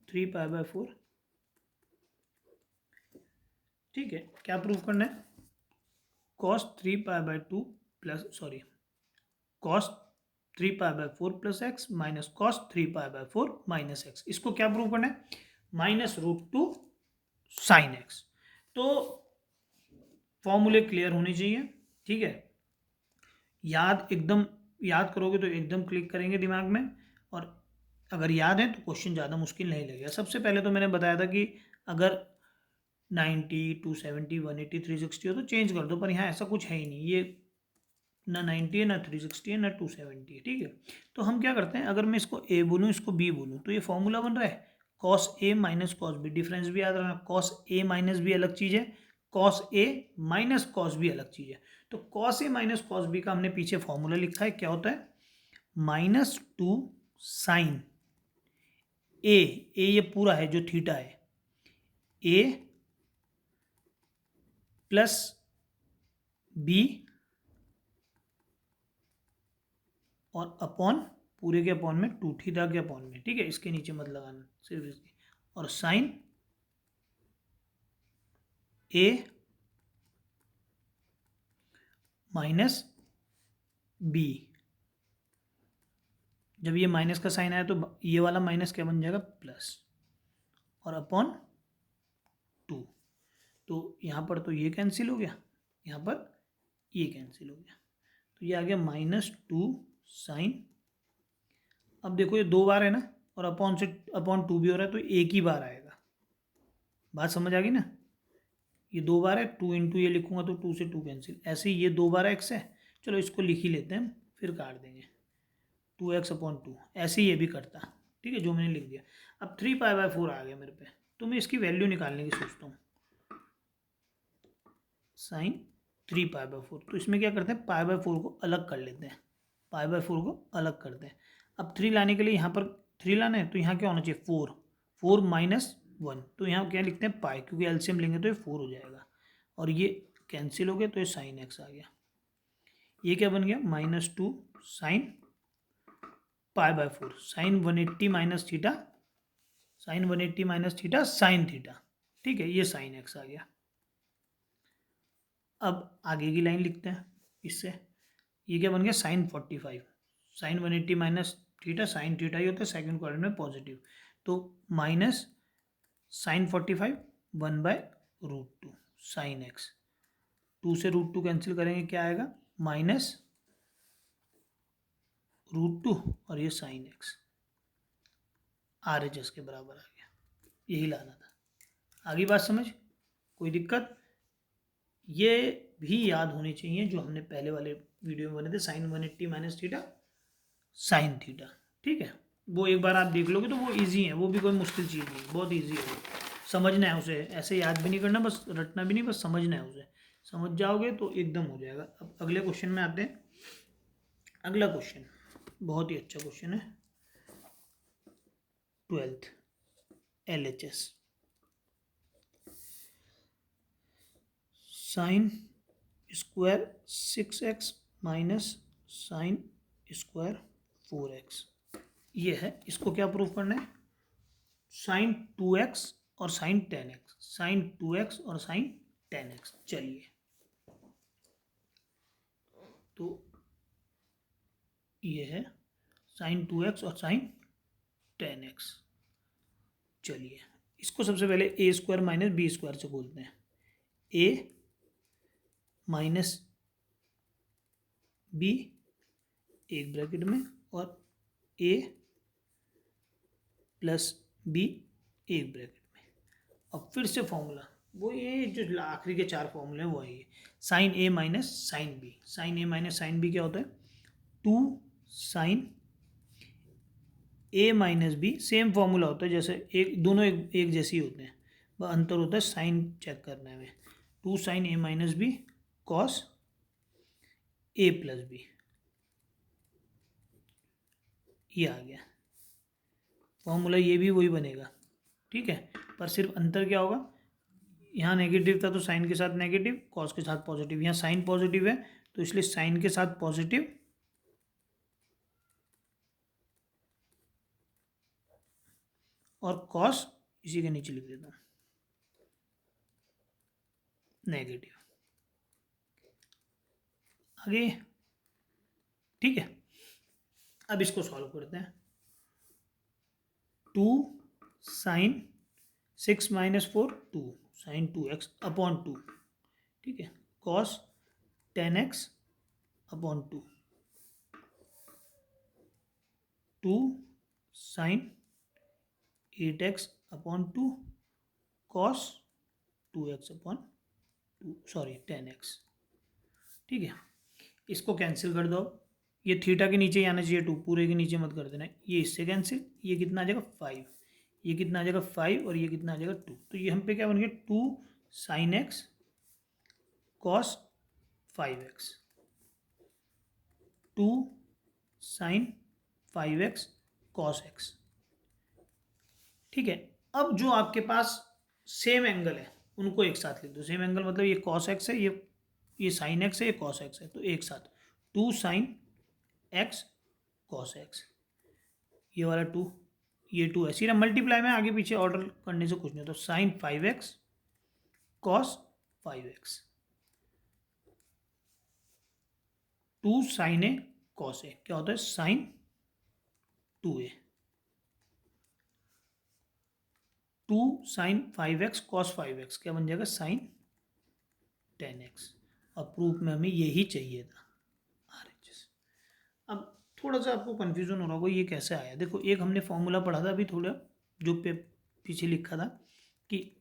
S1: 3π/4। ठीक है, क्या प्रूफ करना है, cos 3π/2 plus sorry cos 3π/4 plus X minus cos 3π/4 minus X, इसको क्या प्रूव करना है -√2 साइन एक्स। तो फॉर्मूले क्लियर होने चाहिए। ठीक है, याद एकदम याद करोगे तो एकदम क्लिक करेंगे दिमाग में, और अगर याद है तो क्वेश्चन ज़्यादा मुश्किल नहीं लगेगा। सबसे पहले तो मैंने बताया था कि अगर 90 270 180 360 हो तो चेंज कर दो, पर यहाँ ऐसा कुछ है ही नहीं, ये ना 90 है ना 360 है ना 270 है। ठीक है, तो हम क्या करते हैं, अगर मैं इसको a बोलूँ इसको b बोलूँ तो ये फॉर्मूला बन रहा है cos a minus cos B. Difference भी याद रखना, cos a माइनस बी अलग चीज़ है, cos a minus cos B अलग चीज़ है। तो cos a minus cos B का हमने पीछे फॉर्मूला लिखा है, क्या होता है -2 साइन a, ये पूरा है जो थीटा है, a प्लस b और अपॉन पूरे के अपॉन में 2 थीटा के अपॉन में। ठीक है, इसके नीचे मत लगाना, सिर्फ इसके, और साइन a माइनस b। जब ये माइनस का साइन आया तो ये वाला माइनस क्या बन जाएगा प्लस। और अपॉन 2। तो यहाँ पर तो ये कैंसिल हो गया, यहाँ पर ये कैंसिल हो गया, तो ये आ गया -2 साइन। अब देखो ये 2 बार है ना, और अपॉन 2 भी हो रहा है, तो एक ही बार आएगा। बात समझ आ गई ना? ये 2 बार है, 2 इंटू ये लिखूंगा तो 2 से 2 कैंसिल। ऐसे ही ये 2 बार एक्स है, चलो इसको लिख ही लेते हैं, फिर काट देंगे। 2x/2 ऐसे ही ये भी करता, ठीक है, जो मैंने लिख दिया। अब 3π/4 आ गया मेरे पे, तो मैं इसकी वैल्यू निकालने की सोचता हूँ। साइन 3π/4, तो इसमें क्या करते हैं, π/4 को अलग कर लेते हैं, π/4 को अलग करते हैं। अब 3 लाने के लिए यहाँ पर 3 लाना है, तो यहाँ क्या होना चाहिए, 4 -1, तो यहाँ क्या लिखते हैं पाई, क्योंकि एलसीएम लेंगे तो ये 4 हो जाएगा, और ये कैंसिल हो गया, तो ये साइन एक्स आ गया। ये क्या बन गया, -2 sine π/4, sine 180 minus theta, sine 180 minus theta sine theta, ठीक है, ये साइन एक्स आ गया। अब आगे की लाइन लिखते हैं इससे, ये क्या बन गया, sine 45, sine 180 minus theta sine theta ही होता है सेकंड क्वाड्रेंट में पॉजिटिव, तो माइनस साइन 45 1/√2 साइन एक्स। 2 से √2 कैंसिल करेंगे, क्या आएगा, -√2, और ये साइन एक्स RHS के बराबर आ गया। यही लाना था। आगे बात समझ, कोई दिक्कत? ये भी याद होने चाहिए जो हमने पहले वाले वीडियो में बने थे, sine 180 minus theta sine theta, ठीक है, वो एक बार आप देख लोगे तो वो इजी है, वो भी कोई मुश्किल चीज़ नहीं, बहुत इजी है, समझना है उसे, ऐसे याद भी नहीं करना, बस रटना भी नहीं, बस समझना है उसे। समझ जाओगे तो एकदम हो जाएगा। अब अगले क्वेश्चन में आते हैं। अगला क्वेश्चन बहुत ही अच्छा क्वेश्चन है, 12th LHS। Sine square 6x minus sine square 4x, ये है, इसको क्या प्रूव करना है, साइन 2x और साइन 10x, साइन 2x और साइन 10x। चलिए, तो ये है साइन 2x और साइन 10x। चलिए, इसको सबसे पहले ए स्क्वायर माइनस बी स्क्वायर से बोलते हैं, ए माइनस बी एक ब्रैकेट में, और ए प्लस बी एक ब्रैकेट में। अब फिर से फॉर्मूला वो ये जो आखिरी के 4 फॉर्मूले हैं वो है, sine A minus sine B, sine A minus sine B क्या होता है, 2 sine A minus B, same formula होता है, जैसे एक दोनों एक जैसे ही होते हैं, वह अंतर होता है साइन चेक करने में। 2 sine A minus B cos A plus B, ये आ गया फॉर्मूला, ये भी वही बनेगा, ठीक है, पर सिर्फ अंतर क्या होगा, यहाँ नेगेटिव था तो साइन के साथ नेगेटिव, कॉस के साथ पॉजिटिव, यहाँ साइन पॉजिटिव है तो इसलिए साइन के साथ पॉजिटिव, और कॉस इसी के नीचे लिख देता हूँ नेगेटिव। आगे, ठीक है, अब इसको सॉल्व करते हैं। 2 sign 6 minus 4 2 sign 2x upon 2, ठीक है, cos 10x upon 2, 2 sine 8x upon 2 cos 2x upon 2, sorry 10x, ठीक है, इसको कैंसिल कर दो। ये थीटा के नीचे ही आना चाहिए 2, पूरे के नीचे मत कर देना, ये इससे कैंसिल, ये कितना आ जाएगा 5, ये कितना आ जाएगा 5, और ये कितना आ जाएगा 2, तो ये हम पे क्या बन गया 2 sine x cos 5x, 2 sine 5x cos x, ठीक है। अब जो आपके पास सेम एंगल है उनको एक साथ लिख दो, सेम एंगल मतलब ये कॉस x है, ये साइन x है, ये कॉस x है, तो एक साथ 2 साइन x कॉस x, ये वाला 2, ये 2 है, सीधा मल्टीप्लाई में आगे पीछे ऑर्डर करने से कुछ नहीं होता, तो sine 5x cos 5x, 2 sine A cos A क्या होता है, साइन 2a, 2sin5x cos5x क्या बन जाएगा sin10x। और प्रूफ में हमें यही चाहिए था RHS। अब थोड़ा सा आपको कन्फ्यूजन हो रहा होगा ये कैसे आया। देखो एक हमने फॉर्मूला पढ़ा था अभी थोड़ा जो पीछे लिखा था कि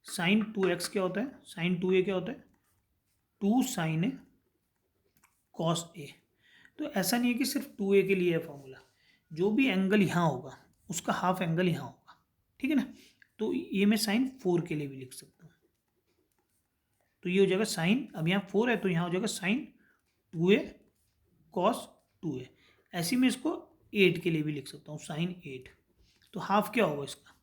S1: sin2x क्या होता है, sin2a क्या होता है 2sin a cos a। तो ऐसा नहीं है कि सिर्फ 2a के लिए है फॉर्मूला, जो भी एंगल यहाँ होगा उसका हाफ एंगल यहाँ होगा, ठीक है ना। तो ये मैं sin4 के लिए भी लिख सकता हूँ। तो ये हो जाएगा साइन, अब यहाँ 4 है तो यहाँ हो जाएगा sin2a cos 2a। ऐसे में इसको 8 के लिए भी लिख सकता हूँ sin8। तो हाफ क्या होगा इसका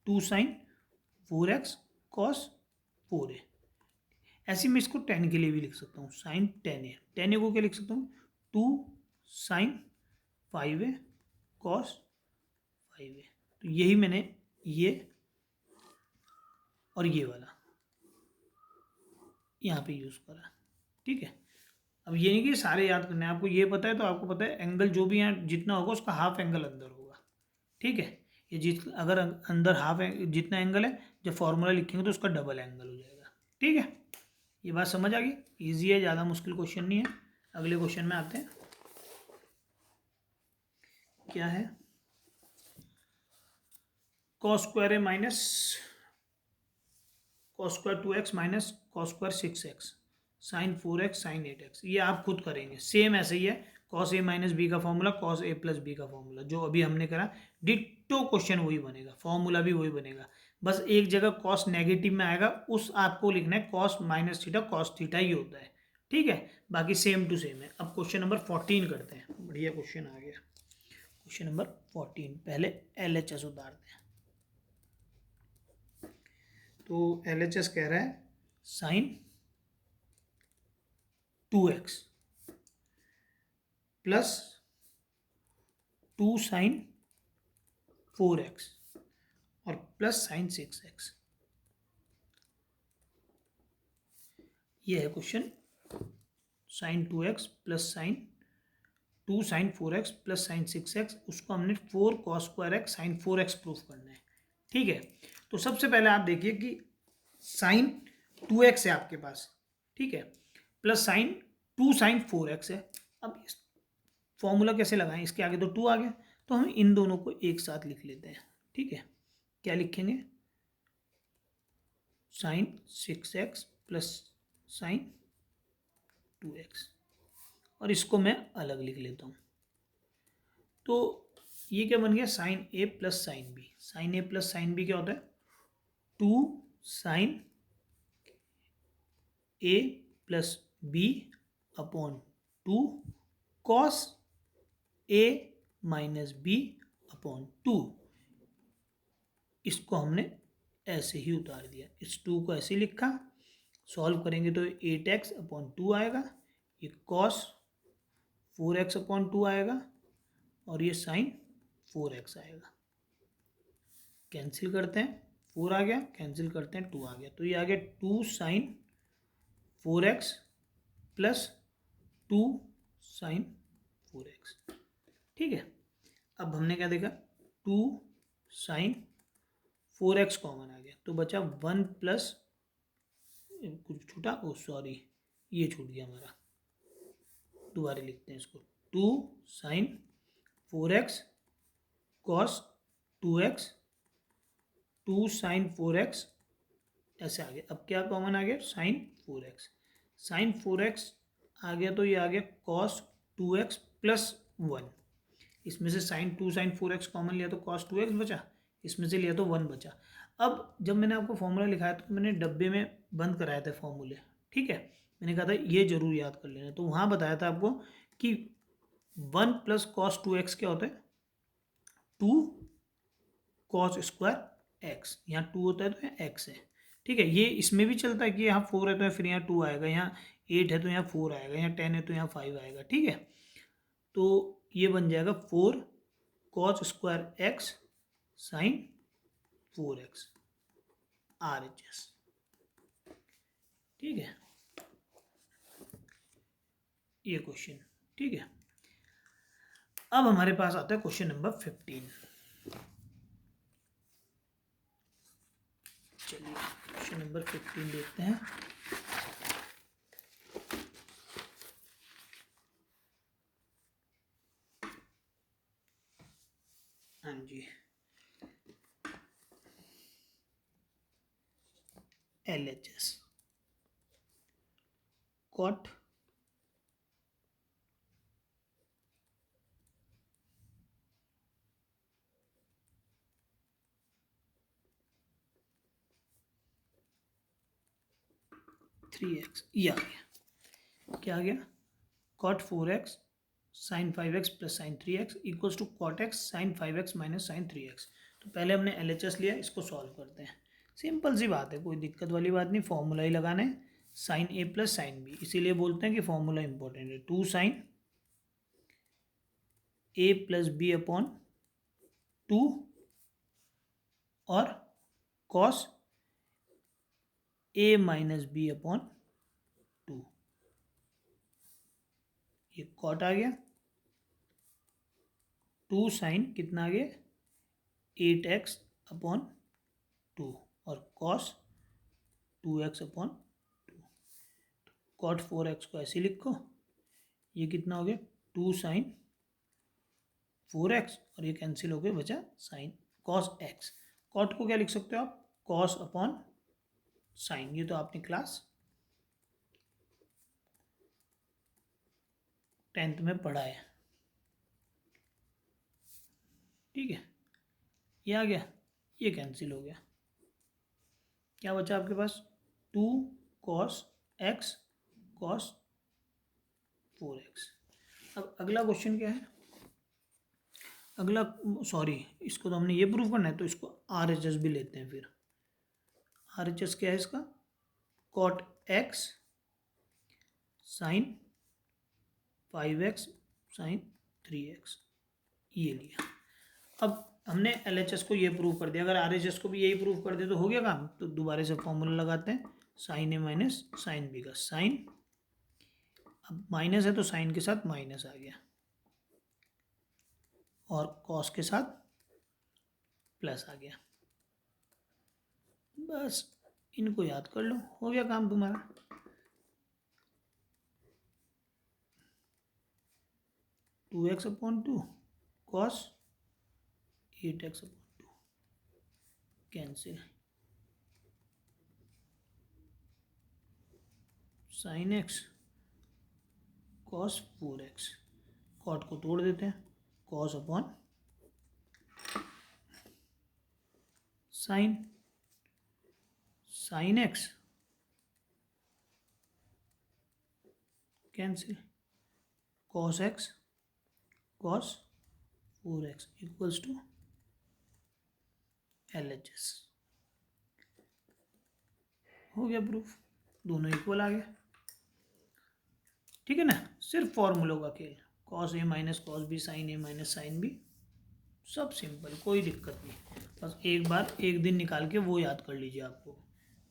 S1: 2sin4x cos 4a। ऐसे में इसको 10 के लिए भी लिख सकता हूँ sin10a। 10a को क्या लिख सकता हूँ 2sin5a cos 5a। तो यही मैंने ये और ये वाला यहाँ पे यूज़ करा, ठीक है। अब ये नहीं कि सारे याद करने हैं, आपको ये पता है तो आपको पता है एंगल जो भी यहाँ जितना होगा उसका हाफ एंगल अंदर होगा, ठीक है। ये जित अगर अंदर हाफ जितना एंगल है जब फॉर्मूला लिखेंगे तो उसका डबल एंगल हो जाएगा, ठीक है। ये बात समझ आ गई, ईजी है, ज़्यादा मुश्किल क्वेश्चन नहीं है। अगले क्वेश्चन में आते हैं। क्या है cos square A minus cos square 2x minus cos square 6x sin 4x sin 8x। ये आप खुद करेंगे, सेम ऐसे ही है cos a माइनस बी का formula cos a plus B का फॉर्मूला जो अभी हमने करा, डिट्टो क्वेश्चन वही बनेगा, फॉर्मूला भी वही बनेगा। बस एक जगह cos नेगेटिव में आएगा, उस आपको लिखना है cos minus theta cos theta ही होता है, ठीक है। बाकी सेम टू सेम है। अब क्वेश्चन नंबर 14 करते हैं, बढ़िया क्वेश्चन आ गया। क्वेश्चन नंबर 14, पहले LHS उतारते हैं। तो LHS कह रहा है sin 2x plus 2 sin 4x और प्लस sin 6x। ये है question. sin 2x plus sin 2 sin 4x plus sin 6x, उसको हमने 4 cos square x sin 4x proof करना है, ठीक है। तो सबसे पहले आप देखिए कि sin 2x है आपके पास, ठीक है, प्लस sin 2 sin 4x है। अब इस फॉर्मूला कैसे लगाएं, इसके आगे तो 2 आ गया, तो हम इन दोनों को एक साथ लिख लेते हैं, ठीक है। क्या लिखेंगे sin 6x plus sin 2x, और इसको मैं अलग लिख लेता हूँ। तो ये क्या बन गया sign A plus sine B. Sine A plus sine B क्या होता है 2 sine A plus B upon 2 cos A minus B upon 2। इसको हमने ऐसे ही उतार दिया, इस 2 को ऐसे लिखा, सॉल्व करेंगे तो 8x अपॉन 2 आएगा, ये कॉस 4x अपॉन 2 आएगा और ये साइन 4x आएगा। कैंसिल करते हैं, 4 आ गया, कैंसिल करते हैं 2 आ गया, तो ये आ गया 2 sign 4x plus 2 sign 4x, ठीक है। अब हमने क्या देखा 2 साइन 4x कॉमन आ गया, तो बचा 1 प्लस कुछ छूटा, ओ सॉरी ये छूट गया हमारा, दोबारा लिखते हैं इसको 2 sign 4x cos 2x 2 sign 4x ऐसे आ गया। अब क्या कॉमन आ गया साइन 4x, साइन 4x आ गया तो ये आ गया कॉस 2x प्लस 1। इसमें से साइन 2 साइन 4x कॉमन लिया तो कॉस 2x बचा, इसमें से लिया तो 1 बचा। अब जब मैंने आपको फॉर्मूला लिखाया तो मैंने डब्बे में बंद कराए थे फॉर्मूले, ठीक है। मैंने कहा था ये जरूर याद कर लेना, तो वहाँ बताया था आपको कि 1 प्लस कॉस 2x क्या होता है 2 कॉस स्क्वायर एक्स। यहाँ 2 होता है तो यहाँ x है, ठीक है। ये इसमें भी चलता है कि यहाँ 4 है तो फिर यहाँ 2 आएगा, यहाँ 8 है तो यहाँ 4 आएगा, यहाँ 10 है तो यहाँ 5 आएगा, ठीक है। तो ये बन जाएगा 4 cos square X sine 4x RHS, ठीक है। ये क्वेश्चन, ठीक है। अब हमारे पास आता है क्वेश्चन नंबर 15। चलिए क्वेश्चन नंबर 15 देखते हैं। हाँ जी, LHS cot 3x, ये आ गया। क्या आ गया? cot 4x sin 5x plus sine 3x equals to cot x sin 5x minus sine 3x। तो पहले हमने LHS लिया, इसको सॉल्व करते हैं। सिंपल सी बात है, कोई दिक्कत वाली बात नहीं, फॉर्मूला ही लगाना है, sine A plus sine B. इसीलिए बोलते हैं कि फॉर्मूला इंपॉर्टेंट है। 2 sine A plus B upon 2 और cos A minus B upon 2। ये कॉट आ गया। 2 साइन कितना आ गया? 8x अपॉन 2 और cos 2x upon 2। Cot 4x को ऐसे लिखो, ये कितना हो गया? 2 साइन 4x और ये कैंसिल हो गया, बचा साइन कॉस x। कॉट को क्या लिख सकते हो आप? Cos upon sign. ये तो आपने क्लास 10th में पढ़ा है, ठीक है। ये आ गया, ये कैंसिल हो गया, क्या बचा आपके पास? 2 कॉस x कॉस 4x। अब अगला क्वेश्चन क्या है? अगला, सॉरी, इसको तो हमने ये प्रूव करना है, तो इसको RHS भी लेते हैं फिर। RHS क्या है इसका? cot x sign 5x sign 3x, ये लिया। अब हमने LHS को ये प्रूव कर दिया, अगर RHS को भी यही प्रूव कर दे तो हो गया काम। तो दोबारा से फॉर्मूला लगाते हैं, sine A minus sine B का। साइन, अब माइनस है तो साइन के साथ माइनस आ गया और कॉस के साथ प्लस आ गया। बस इनको याद कर लो, हो गया काम तुम्हारा। Two X upon 2 cos 8x upon 2 cancel. Sine x cos 4x, cot को तोड़ देते हैं, cos upon sine, sine X cancel, cos X cos 4x equals to LHS। हो गया प्रूफ, दोनों इक्वल आ गया, ठीक है ना। सिर्फ फॉर्मूलों का खेल, cos A minus cos B sine A minus sine B, सब सिंपल, कोई दिक्कत नहीं। बस एक बार एक दिन निकाल के वो याद कर लीजिए। आपको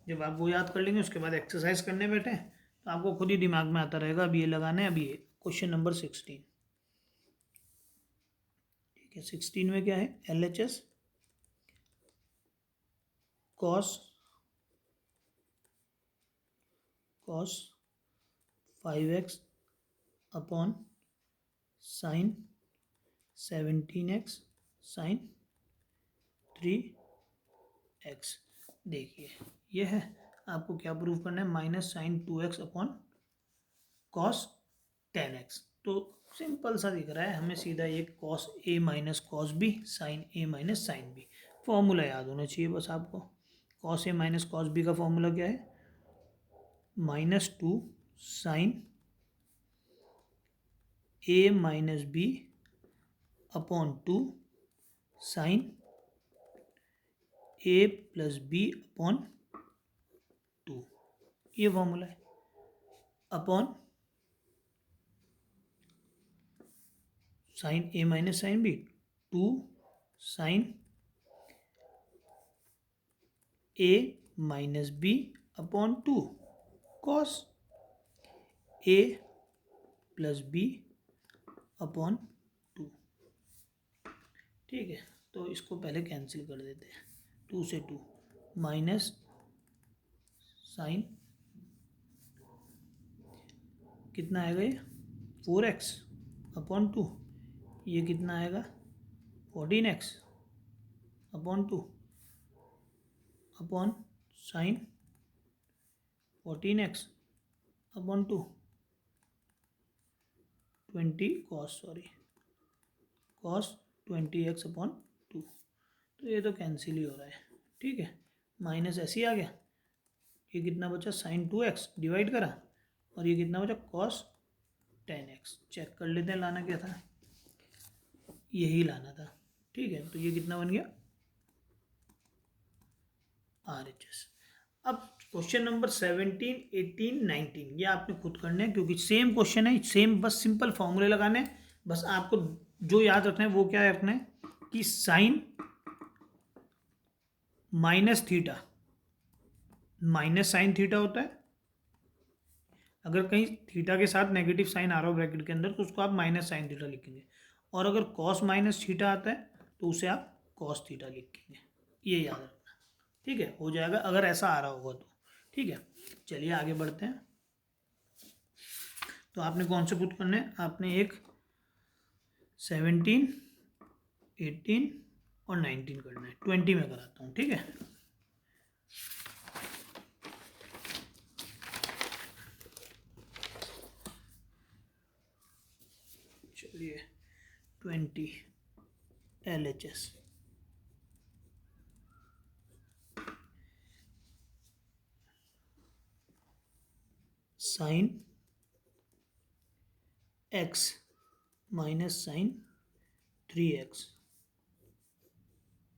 S1: जब आप वो याद कर लेंगे, उसके बाद एक्सरसाइज करने बैठे तो आपको खुद ही दिमाग में आता रहेगा, अब ये लगाना है, अभी ये क्वेश्चन नंबर 16, ठीक है। 16 में क्या है? LHS cos 5x upon sine 17x sine 3x। देखिए ये है, आपको क्या प्रूव करना है? Minus sine 2x upon cos 10x। तो सिंपल सा दिख रहा है हमें, सीधा ये cos A minus cos B sine A minus sine B. Formula याद होना चाहिए बस आपको। Cos A minus cos B का फॉर्मूला क्या है? -2 sine A minus B upon 2 sine A plus B upon 2, ये फॉर्मूला है। Upon sine A minus sine B 2 sine A minus B upon 2 cos A plus B upon 2, ठीक है। तो इसको पहले कैंसिल कर देते हैं, 2 से 2 माइनस साइन कितना आएगा ये 4x अपॉन 2, ये कितना आएगा 14x upon 2 upon sine 14x upon 2 cos 20x upon 2। तो ये तो कैंसिल ही हो रहा है, ठीक है, माइनस ऐसे ही आ गया। ये कितना बचा साइन 2x डिवाइड करा, और ये कितना बचा cos 10x। चेक कर लेते हैं लाना क्या था, यही लाना था, ठीक है। तो ये कितना बन गया RHS। अब क्वेश्चन नंबर 17, 18, 19 ये आपने खुद करने हैं, क्योंकि सेम क्वेश्चन है, सेम, बस सिंपल फॉर्मूले लगाने हैं। बस आपको जो याद रखना है वो क्या रखना है कि sine minus theta minus sine theta होता है। अगर कहीं थीटा के साथ नेगेटिव साइन आ रहा हो ब्रैकेट के अंदर तो उसको आप माइनस साइन थीटा लिखेंगे, और अगर कॉस माइनस थीटा आता है तो उसे आप कॉस थीटा लिखेंगे। ये याद रखना, ठीक है, हो जाएगा अगर ऐसा आ रहा होगा तो, ठीक है। चलिए आगे बढ़ते हैं। तो आपने कौन से पुट करने हैं, आपने एक 17, 18 और 19 करना है। 20 में कराता हूँ, ठीक है। चलिए 20 LHS sine x minus sine 3x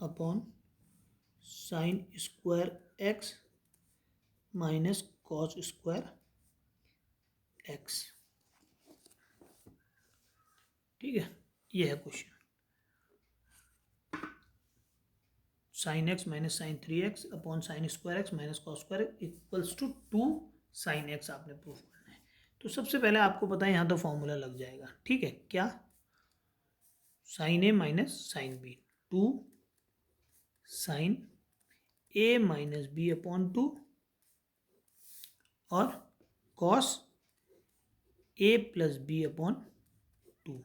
S1: upon sine square x minus cos square x, ठीक है। ये है question. Sine x minus sine 3x upon sine square x minus cos square equals to 2 sine x आपने प्रूफ करना है। तो सबसे पहले आपको पता है यहाँ तो फॉर्मूला लग जाएगा, ठीक है। क्या, sine a minus sine b, 2 sine a minus b upon 2 और cos a plus b upon 2।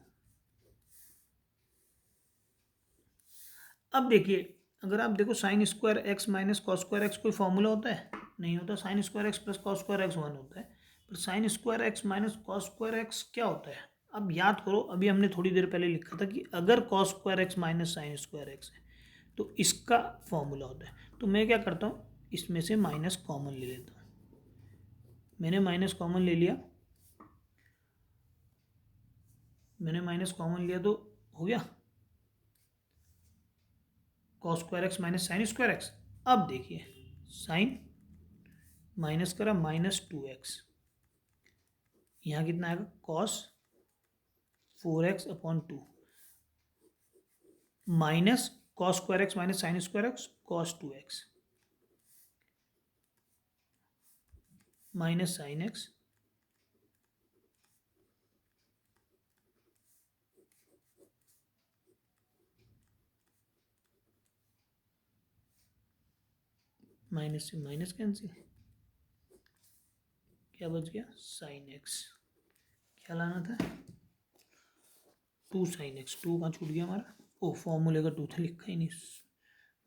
S1: अब देखिए, अगर आप देखो sine square x minus cos square x कोई फॉर्मूला होता है, नहीं होता। Sine square x plus cos square x 1 होता है, पर sine square x minus cos square x क्या होता है। अब याद करो, अभी हमने थोड़ी देर पहले लिखा था कि अगर cos square x minus sine square x है तो इसका फॉर्मूला होता है। तो मैं क्या करता हूँ, इसमें से माइनस कॉमन ले लेता हूँ। मैंने माइनस कॉमन ले लिया, मैंने माइनस कॉमन लिया तो हो गया cos square x minus sine square X. अब देखिए, साइन माइनस करा -2x, यहाँ कितना आएगा cos 4x upon 2 minus cos square x minus sine square x cos 2x minus sine x minus से माइनस कैंसिल, क्या बच गया साइन एक्स। क्या लाना था 2 साइन एक्स, 2 कहाँ छूट गया हमारा, ओ फॉर्मूले का 2 था, लिखा ही नहीं,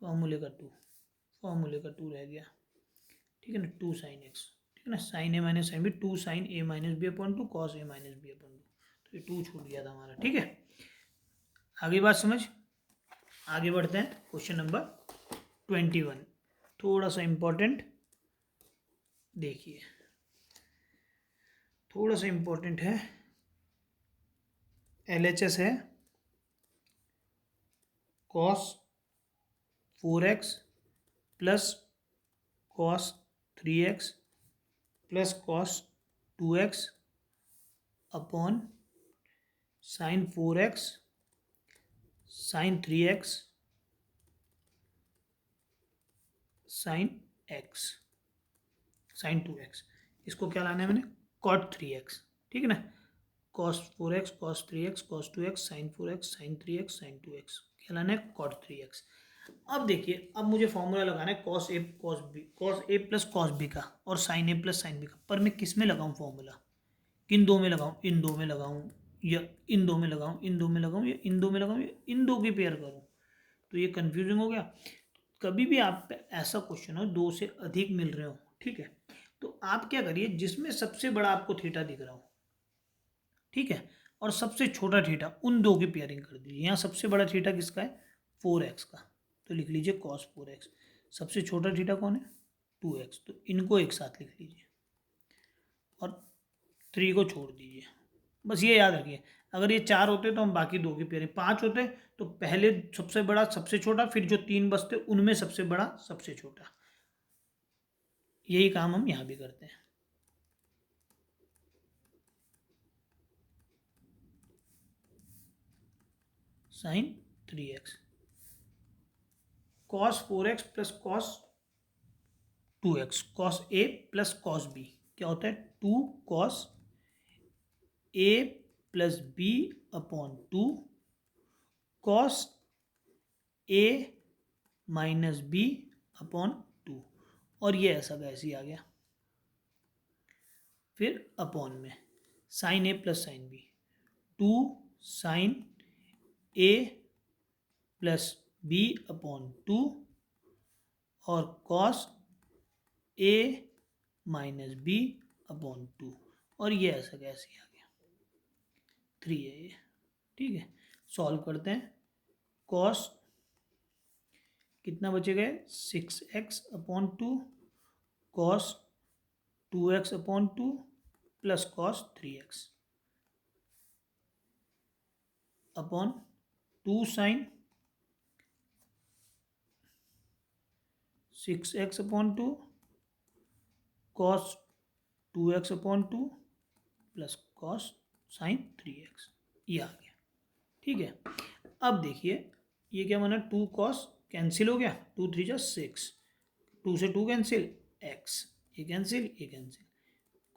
S1: फॉर्मूले का 2, फॉर्मूले का 2 रह गया, ठीक है ना। 2 साइन एक्स, ठीक है ना, sign A minus sine B, 2 sine A minus B upon 2 cos A minus B upon 2, तो ये 2 छूट गया था हमारा, ठीक है। आगे बात समझ, आगे बढ़ते हैं। क्वेश्चन नंबर 21 थोड़ा सा इम्पोर्टेंट, देखिए थोड़ा सा इम्पोर्टेंट है। LHS है cos 4x plus cos 3x plus cos 2x upon sine 4x sine 3x sine x sine 2x। इसको क्या लाना है मैंने कॉट 3x, ठीक है ना। Cos 4x cos 3x cos 2x sine 4x sine 3x sine 2x, क्या लाना है कॉट 3x। अब देखिए, अब मुझे फॉर्मूला लगाना है cos A plus cos B का और sign A plus sine B का, पर मैं किस में लगाऊं फॉर्मूला? किन दो में लगाऊं? इन दो में लगाऊं, या इन दो में लगाऊं, इन दो में लगाऊं, या इन दो में लगाऊं, या इन दो की पेयर करूं? तो ये कंफ्यूजिंग हो गया। कभी भी आप पे ऐसा क्वेश्चन हो, दो से अधिक मिल रहे हो, ठीक है, तो आप क्या करिए, जिसमें सबसे बड़ा आपको थीटा दिख रहा हो, ठीक है, और सबसे छोटा थीटा, उन दो की पेयरिंग कर दीजिए। यहाँ सबसे बड़ा थीटा किसका है? 4x का, तो लिख लीजिए कॉस 4x। सबसे छोटा थीटा कौन है? 2x, तो इनको एक साथ लिख लीजिए और 3 को छोड़ दीजिए। बस ये याद रखिए, अगर ये 4 होते तो हम बाकी दो की पेयरिंग, 5 होते तो पहले सबसे बड़ा सबसे छोटा, फिर जो 3 बचते उनमें सबसे बड़ा सबसे छोटा। यही काम हम यहाँ भी करते हैं। Sine 3x, cos 4x plus cos 2x, cos A plus cos B क्या होता है? 2 cos A plus B upon 2 cos A minus B upon 2, और ये ऐसा का ऐसे ही आ गया। फिर अपॉन में sign A plus sine B, 2 sine A plus B upon 2 और cos A minus B upon 2, और ये ऐसा कैसे आ गया? 3 है ये, ठीक है। सॉल्व करते हैं। कॉस कितना बचेगा? 6x upon 2 cos 2x upon 2 plus cos 3x upon 2 sine 6x upon 2 cos 2x upon 2 plus cos sine 3x, ये आ गया, ठीक है। अब देखिए ये क्या बना? 2 कॉस कैंसिल हो गया, 2 3 जा 6, 2 से 2 कैंसिल, x ये कैंसिल ये cancel,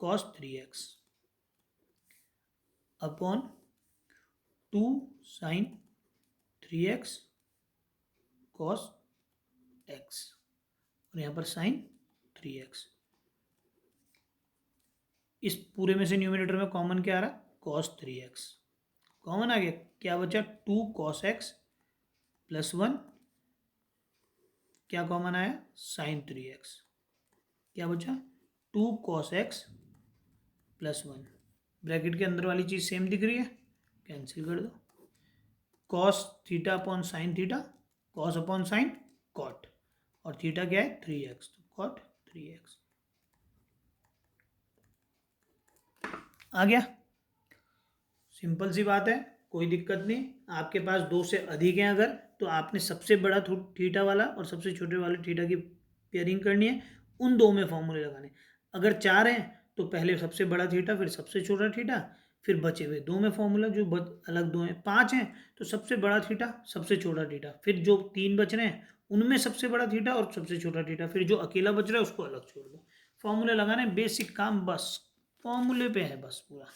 S1: cos 3x upon 2 sine 3x cos x, और यहाँ पर साइन 3x। इस पूरे में से न्यूमरेटर में कॉमन क्या आ रहा? कॉस 3x कॉमन आ गया। क्या बचा? 2 कॉस x प्लस 1, क्या कॉमन आया? Sign 3x। क्या बचा? 2 कॉस x प्लस 1, ब्रैकेट के अंदर वाली चीज़ सेम दिख रही है, कैंसिल कर दो। Cos theta upon sine theta, cos upon sine cot, और थीटा क्या है? 3x, तो कॉट 3x आ गया। सिंपल सी बात है, कोई दिक्कत नहीं। आपके पास दो से अधिक हैं अगर, तो आपने सबसे बड़ा थीटा वाला और सबसे छोटे वाले थीटा की पेयरिंग करनी है, उन दो में फॉर्मूले लगाने। अगर 4 हैं तो पहले सबसे बड़ा थीटा, फिर सबसे छोटा थीटा, फिर बचे हुए दो में फॉर्मूला जो अलग दो हैं। 5 हैं तो सबसे बड़ा थीटा सबसे छोटा थीटा, फिर जो 3 बच रहे हैं उनमें सबसे बड़ा थीटा और सबसे छोटा थीटा, फिर जो अकेला बच रहा है उसको अलग छोड़ दो। फॉर्मूले लगाने, बेसिक काम बस फॉर्मूले पे है बस पूरा।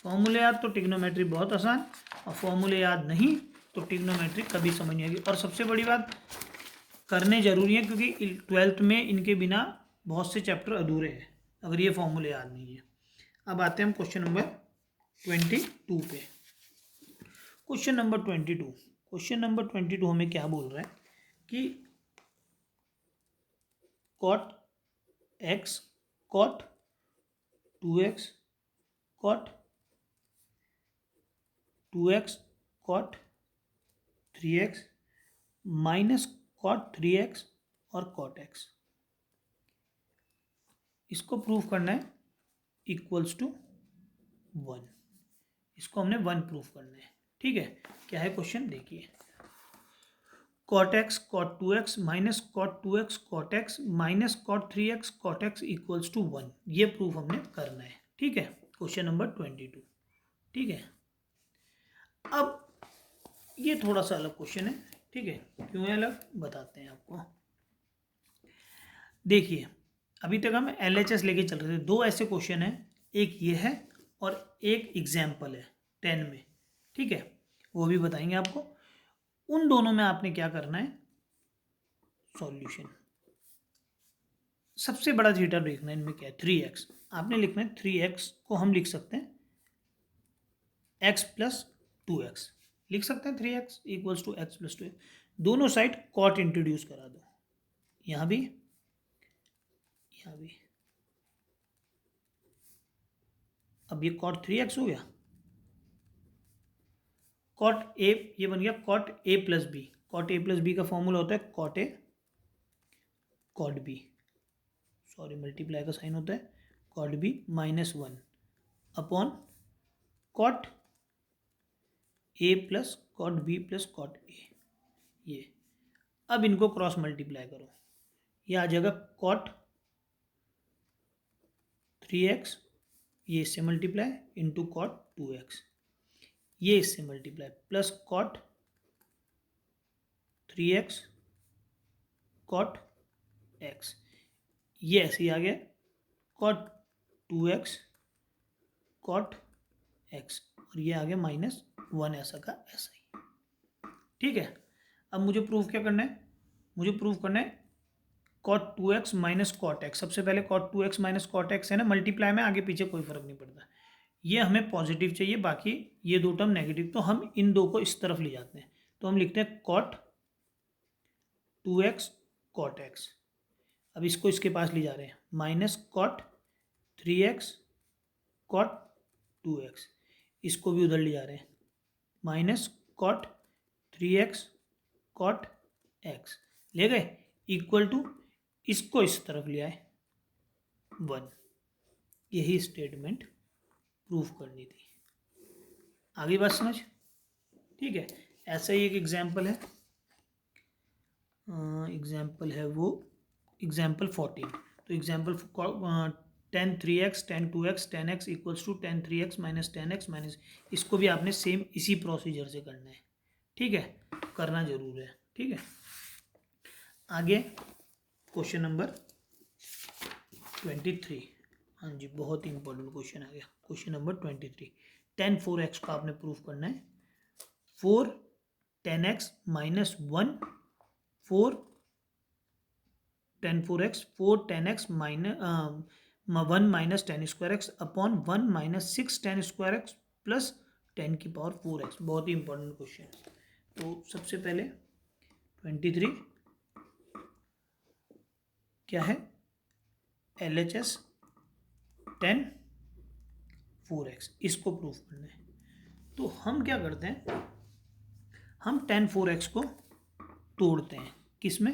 S1: फॉर्मूले याद तो टिग्नोमेट्री बहुत आसान, और फॉर्मूले याद नहीं तो टिग्नोमेट्री कभी समझ नहीं आएगी। और सबसे बड़ी बात, करने जरूरी है क्योंकि 12th में इनके बिना बहुत से चैप्टर अधूरे हैं अगर ये फॉर्मूले याद नहीं है। अब आते हैं हम क्वेश्चन नंबर 22 पे। क्वेश्चन नंबर 22 हमें क्या बोल रहा है कि cot x cot 2x cot 2x cot 3x minus cot 3x और कॉट x, इसको प्रूफ करना है इक्वल्स टू 1। इसको हमने 1 प्रूफ करना है, ठीक है। क्या है क्वेश्चन देखिए, cot x cot 2x minus cot 2x cot x minus cot 3x cot x equals to 1, ये प्रूफ हमने करना है, ठीक है। क्वेश्चन नंबर 22, ठीक है। अब ये थोड़ा सा अलग क्वेश्चन है, ठीक है। क्यों है अलग, बताते हैं आपको। देखिए अभी तक हम LHS लेके चल रहे थे, दो ऐसे क्वेश्चन हैं, एक ये है और एक एग्जाम्पल है 10 में, ठीक है, वो भी बताएंगे आपको। उन दोनों में आपने क्या करना है, सॉल्यूशन। सबसे बड़ा थीटा देखना है इनमें क्या है, 3x। आपने लिखना है 3x को हम लिख सकते हैं x प्लस 2x, लिख सकते हैं 3x equals to x plus 2। दोनों साइड कॉट इंट्रोड्यूस करा दो, यहाँ भी यहाँ भी। अब ये कॉट 3x हो गया, कॉट ए ये बन गया कॉट ए प्लस बी। कॉट ए प्लस बी का फॉर्मूला होता है कॉट ए कॉट बी, सॉरी मल्टीप्लाई का साइन होता है cot b -1 upon cot A plus cot B plus cot a. ये अब इनको क्रॉस मल्टीप्लाई करो, ये आ जाएगा कॉट 3x, ये इससे मल्टीप्लाई इंटू कॉट 2x, ये इससे multiply plus cot 3x cot x, ये ऐसे ही आ गया कॉट 2x कॉट x, और ये आ गया -1 ऐसा का ऐसा ही। ठीक है, अब मुझे प्रूफ क्या करना है, मुझे प्रूफ करना है cot 2x minus cot x। सबसे पहले cot 2x minus cot x है ना, मल्टीप्लाई में आगे पीछे कोई फर्क नहीं पड़ता, ये हमें पॉजिटिव चाहिए, बाकी ये दो टर्म नेगेटिव, तो हम इन दो को इस तरफ ले जाते हैं। तो हम लिखते हैं कॉट 2x कॉट x। अब इसको इसके पास ले जा रहे हैं, minus cot 3x cot 2x, इसको भी उधर ले जा रहे हैं, minus cot 3x cot x ले गए, इक्वल टू इसको इस तरफ ले आए 1। यही स्टेटमेंट प्रूफ करनी थी। आगे बात समझ? ठीक है, ऐसा ही एक एग्जाम्पल है, एग्जाम्पल है वो एग्जाम्पल 14। तो example 10 3x 10 2x 10x equals to 10 3x minus 10x minus, इसको भी आपने सेम इसी प्रोसीजर से करना है। ठीक है, करना जरूर है। ठीक है, आगे क्वेश्चन नंबर 23। हाँ जी, बहुत ही इंपॉर्टेंट क्वेश्चन आ गया। क्वेश्चन नंबर 23, 10 4x का आपने प्रूफ करना है। 4 10x minus 1 4 10 4x 4 10x minus 1 minus 10 square x upon 1 minus 6 10 square x plus 10 की पावर 4x। बहुत ही इंपॉर्टेंट क्वेश्चन। तो सबसे पहले 23 क्या है, LHS 10 4x, इसको प्रूफ करना है। तो हम क्या करते हैं, हम 10 4x को तोड़ते हैं, किस में,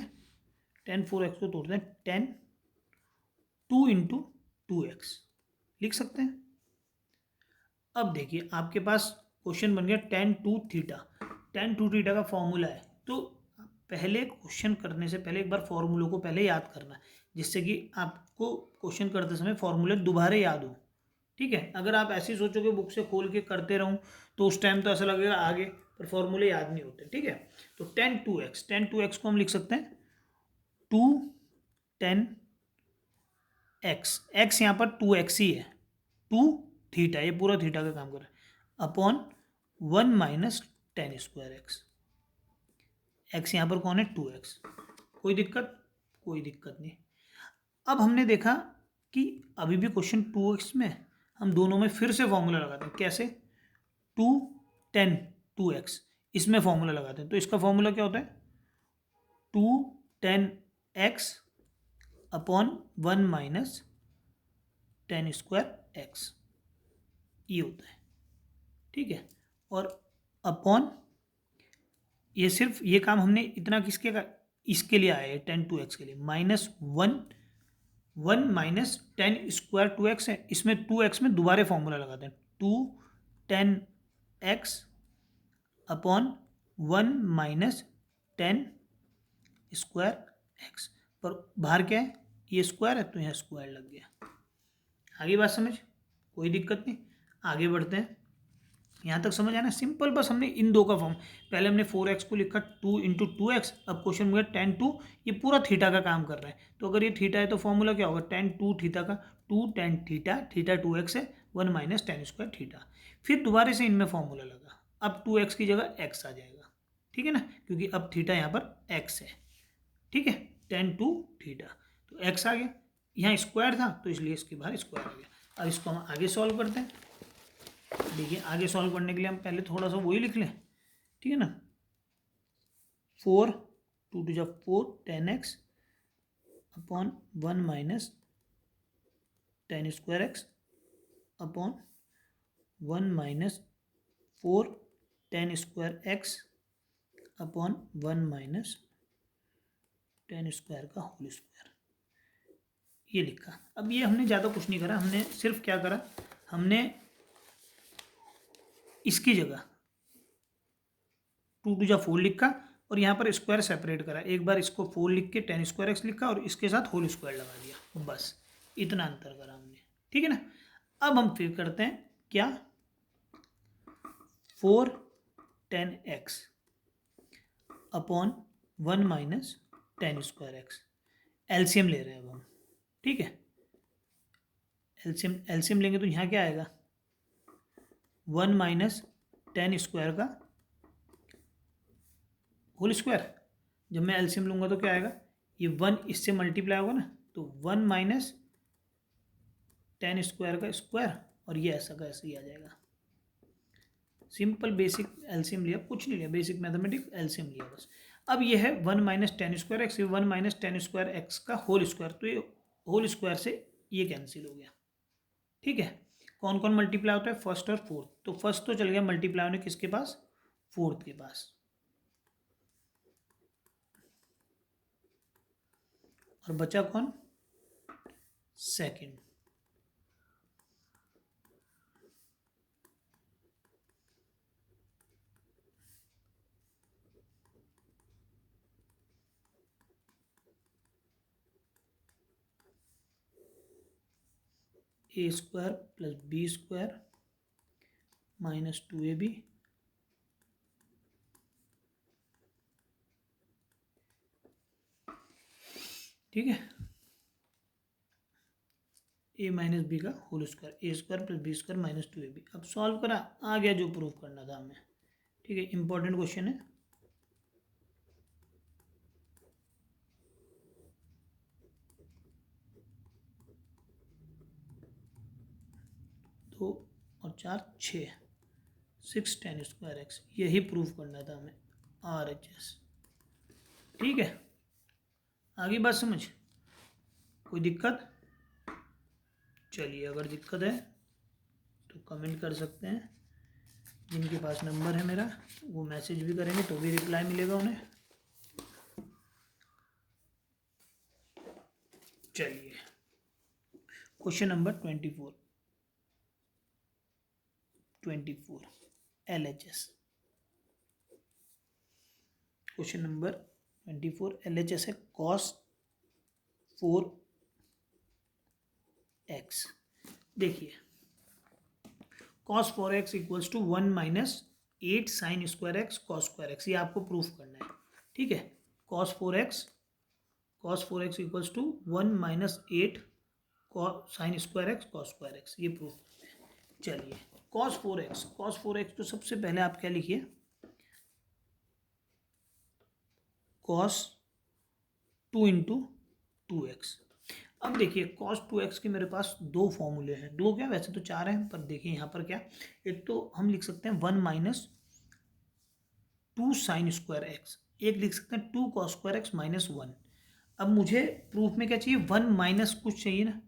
S1: 10 4x को तोड़ते हैं 10 2 इंटू 2x, लिख सकते हैं। अब देखिए आपके पास क्वेश्चन बन गया 10 2 थीटा। 10 2 थीटा का फॉर्मूला है, तो पहले क्वेश्चन करने से पहले एक बार फॉर्मूलों को पहले याद करना, जिससे कि आपको क्वेश्चन करते समय फॉर्मूले दोबारा याद हो। ठीक है, अगर आप ऐसे सोचोगे बुक से खोल के करते रहूँ तो उस टाइम तो ऐसा लगेगा आगे, पर फॉर्मूले याद नहीं होते। ठीक है, तो 10 2x को हम लिख सकते हैं 2 10 x, x यहाँ पर 2x ही है, 2 थीटा, ये पूरा थीटा का काम कर रहा है, upon 1 minus 10 square x. X यहाँ पर कौन है, 2x। कोई दिक्कत, कोई दिक्कत नहीं। अब हमने देखा कि अभी भी क्वेश्चन 2x में हम दोनों में फिर से फॉर्मूला लगाते हैं। कैसे, 2 10 2x, इसमें फॉर्मूला लगाते हैं। तो इसका फॉर्मूला क्या होता है, 2 10 x upon 1 minus 10 square x, ये होता है। ठीक है, और अपॉन ये सिर्फ ये काम हमने इतना किसके का, इसके लिए आया है 10 2x के लिए, -1 1 माइनस 10 स्क्वायर 2x है, इसमें 2x में दोबारा फॉर्मूला लगाते हैं, 2 10 x upon 1 minus 10 square x, पर बाहर क्या है, ये स्क्वायर है तो यहाँ स्क्वायर लग गया। आगे बात समझ, कोई दिक्कत नहीं, आगे बढ़ते हैं। यहाँ तक समझ आना सिंपल, बस हमने इन दो का फॉर्म, पहले हमने 4x को लिखा 2 इंटू 2x, अब क्वेश्चन में 10 2, ये पूरा थीटा का काम कर रहा है। तो अगर ये थीटा है तो फॉर्मूला क्या होगा, 10 2 थीटा का 2 10 थीटा, थीटा 2x है, 1 माइनस 10 स्क्वायर थीटा। फिर दोबारा से इनमें फॉर्मूला लगा, अब 2x की जगह x आ जाएगा। ठीक है ना, क्योंकि अब थीटा यहाँ पर x है। ठीक है, टेन टू थीटा। तो एक्स आ गया, यहाँ स्क्वायर था तो इसलिए इसके बाहर स्क्वायर आ गया। अब इसको हम आगे सॉल्व करते हैं। देखिए आगे सॉल्व करने के लिए हम पहले थोड़ा सा वही लिख लें, ठीक है ना। 4 2 टू जा 4 10x upon 1 minus 10 square x upon 1 minus 4 10 square x upon 1 minus 10 square का होल स्क्वायर, ये लिखा। अब ये हमने ज़्यादा कुछ नहीं करा, हमने सिर्फ क्या करा, हमने इसकी जगह 2 टू जा 4 लिखा और यहाँ पर स्क्वायर सेपरेट करा। एक बार इसको 4 लिख के 10 स्क्वायर एक्स लिखा और इसके साथ होल स्क्वायर लगा दिया, बस इतना अंतर करा हमने, ठीक है ना। अब हम फिर करते हैं क्या, 4 10x upon 1 minus 10 square x, LCM ले रहे हैं अब हम, ठीक है। एलसीएम लेंगे तो यहाँ क्या आएगा, 1 माइनस 10 स्क्वायर का होल स्क्वायर। जब मैं एलसीएम लूँगा तो क्या आएगा, ये 1 इससे मल्टीप्लाई होगा ना, तो 1 माइनस 10 स्क्वायर का स्क्वायर और ये ऐसा का ऐसे ही आ जाएगा। सिंपल बेसिक एलसीएम लिया, कुछ नहीं लिया, बेसिक मैथमेटिक्स एलसीएम लिया बस। अब ये है 1 minus 10 square x, 1 minus 10 square x का होल स्क्वायर, तो ये होल स्क्वायर से ये कैंसिल हो गया, ठीक है। कौन कौन मल्टीप्लाई होता है, फर्स्ट और फोर्थ, तो फर्स्ट तो चल गया मल्टीप्लाई होने किसके पास, फोर्थ के पास, और बचा कौन, second. A square plus B square minus 2ab ठीक है, ए माइनस बी का whole square, A square plus B square minus 2ab। अब सॉल्व करा, आ गया जो प्रूव करना था हमें, ठीक है। इंपॉर्टेंट क्वेश्चन है, दो और 4 6 6 10 स्क्वायर एक्स, यही प्रूव करना था हमें, RHS, ठीक है। आगे बात समझ, कोई दिक्कत, चलिए अगर दिक्कत है तो कमेंट कर सकते हैं, जिनके पास नंबर है मेरा वो मैसेज भी करेंगे तो भी रिप्लाई मिलेगा उन्हें। चलिए question number 24 LHS, question number 24 LHS है cos 4x। देखिए cos 4x equals to 1 minus 8 sine square x cos square x, ये आपको प्रूफ करना है, ठीक है। cos 4x equals to 1 minus 8 sine square x cos square x, ये प्रूफ करना है। चलिए cos 4x तो सबसे पहले आप क्या लिखिए, cos 2 इंटू 2x। अब देखिए cos 2x के मेरे पास दो फॉर्मूले हैं, दो क्या वैसे तो चार हैं, पर देखिए यहाँ पर क्या, एक तो हम लिख सकते हैं 1 माइनस 2 साइन स्क्वायर एक्स, एक लिख सकते हैं 2 कॉस स्क्वायर एक्स माइनस 1। अब मुझे प्रूफ में क्या चाहिए, 1 माइनस कुछ चाहिए ना,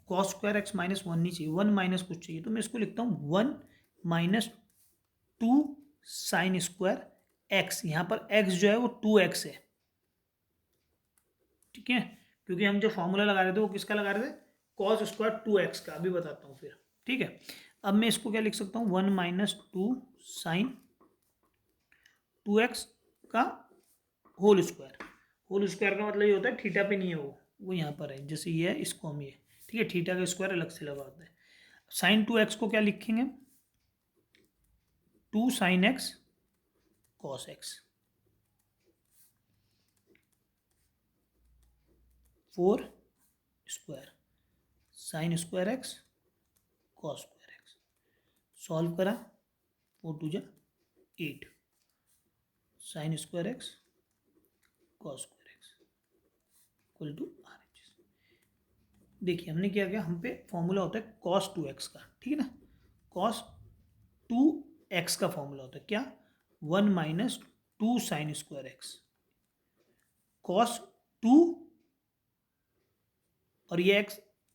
S1: कॉस स्क्वायर एक्स माइनस 1 नहीं चाहिए, 1 माइनस कुछ चाहिए, तो मैं इसको लिखता हूँ 1 माइनस 2 साइन स्क्वायर एक्स। यहाँ पर एक्स जो है वो 2x है, ठीक है, क्योंकि हम जो फॉर्मूला लगा रहे थे वो किसका लगा रहे थे, कॉस स्क्वायर 2x का, अभी बताता हूँ फिर, ठीक है। अब मैं इसको क्या लिख सकता हूँ, 1 माइनस 2 साइन 2x का होल स्क्वायर। होल स्क्वायर का मतलब ये होता है थीटा पे नहीं है वो यहाँ पर है, जैसे ये है इसको हम ये, ठीक है, थीटा का स्क्वायर अलग से लगा होता है। साइन 2x को क्या लिखेंगे, 2 sine x cos x, 4 square sine square x cos square x, solve करा 4 2 जा 8 sine square x cos square x, equal to RHS। देखिए हमने क्या किया, हम पे फॉर्मूला होता है cos 2x का, ठीक है ना। cos 2x का फॉर्मूला होता है क्या, 1 minus 2 sine square x. cos 2 और ये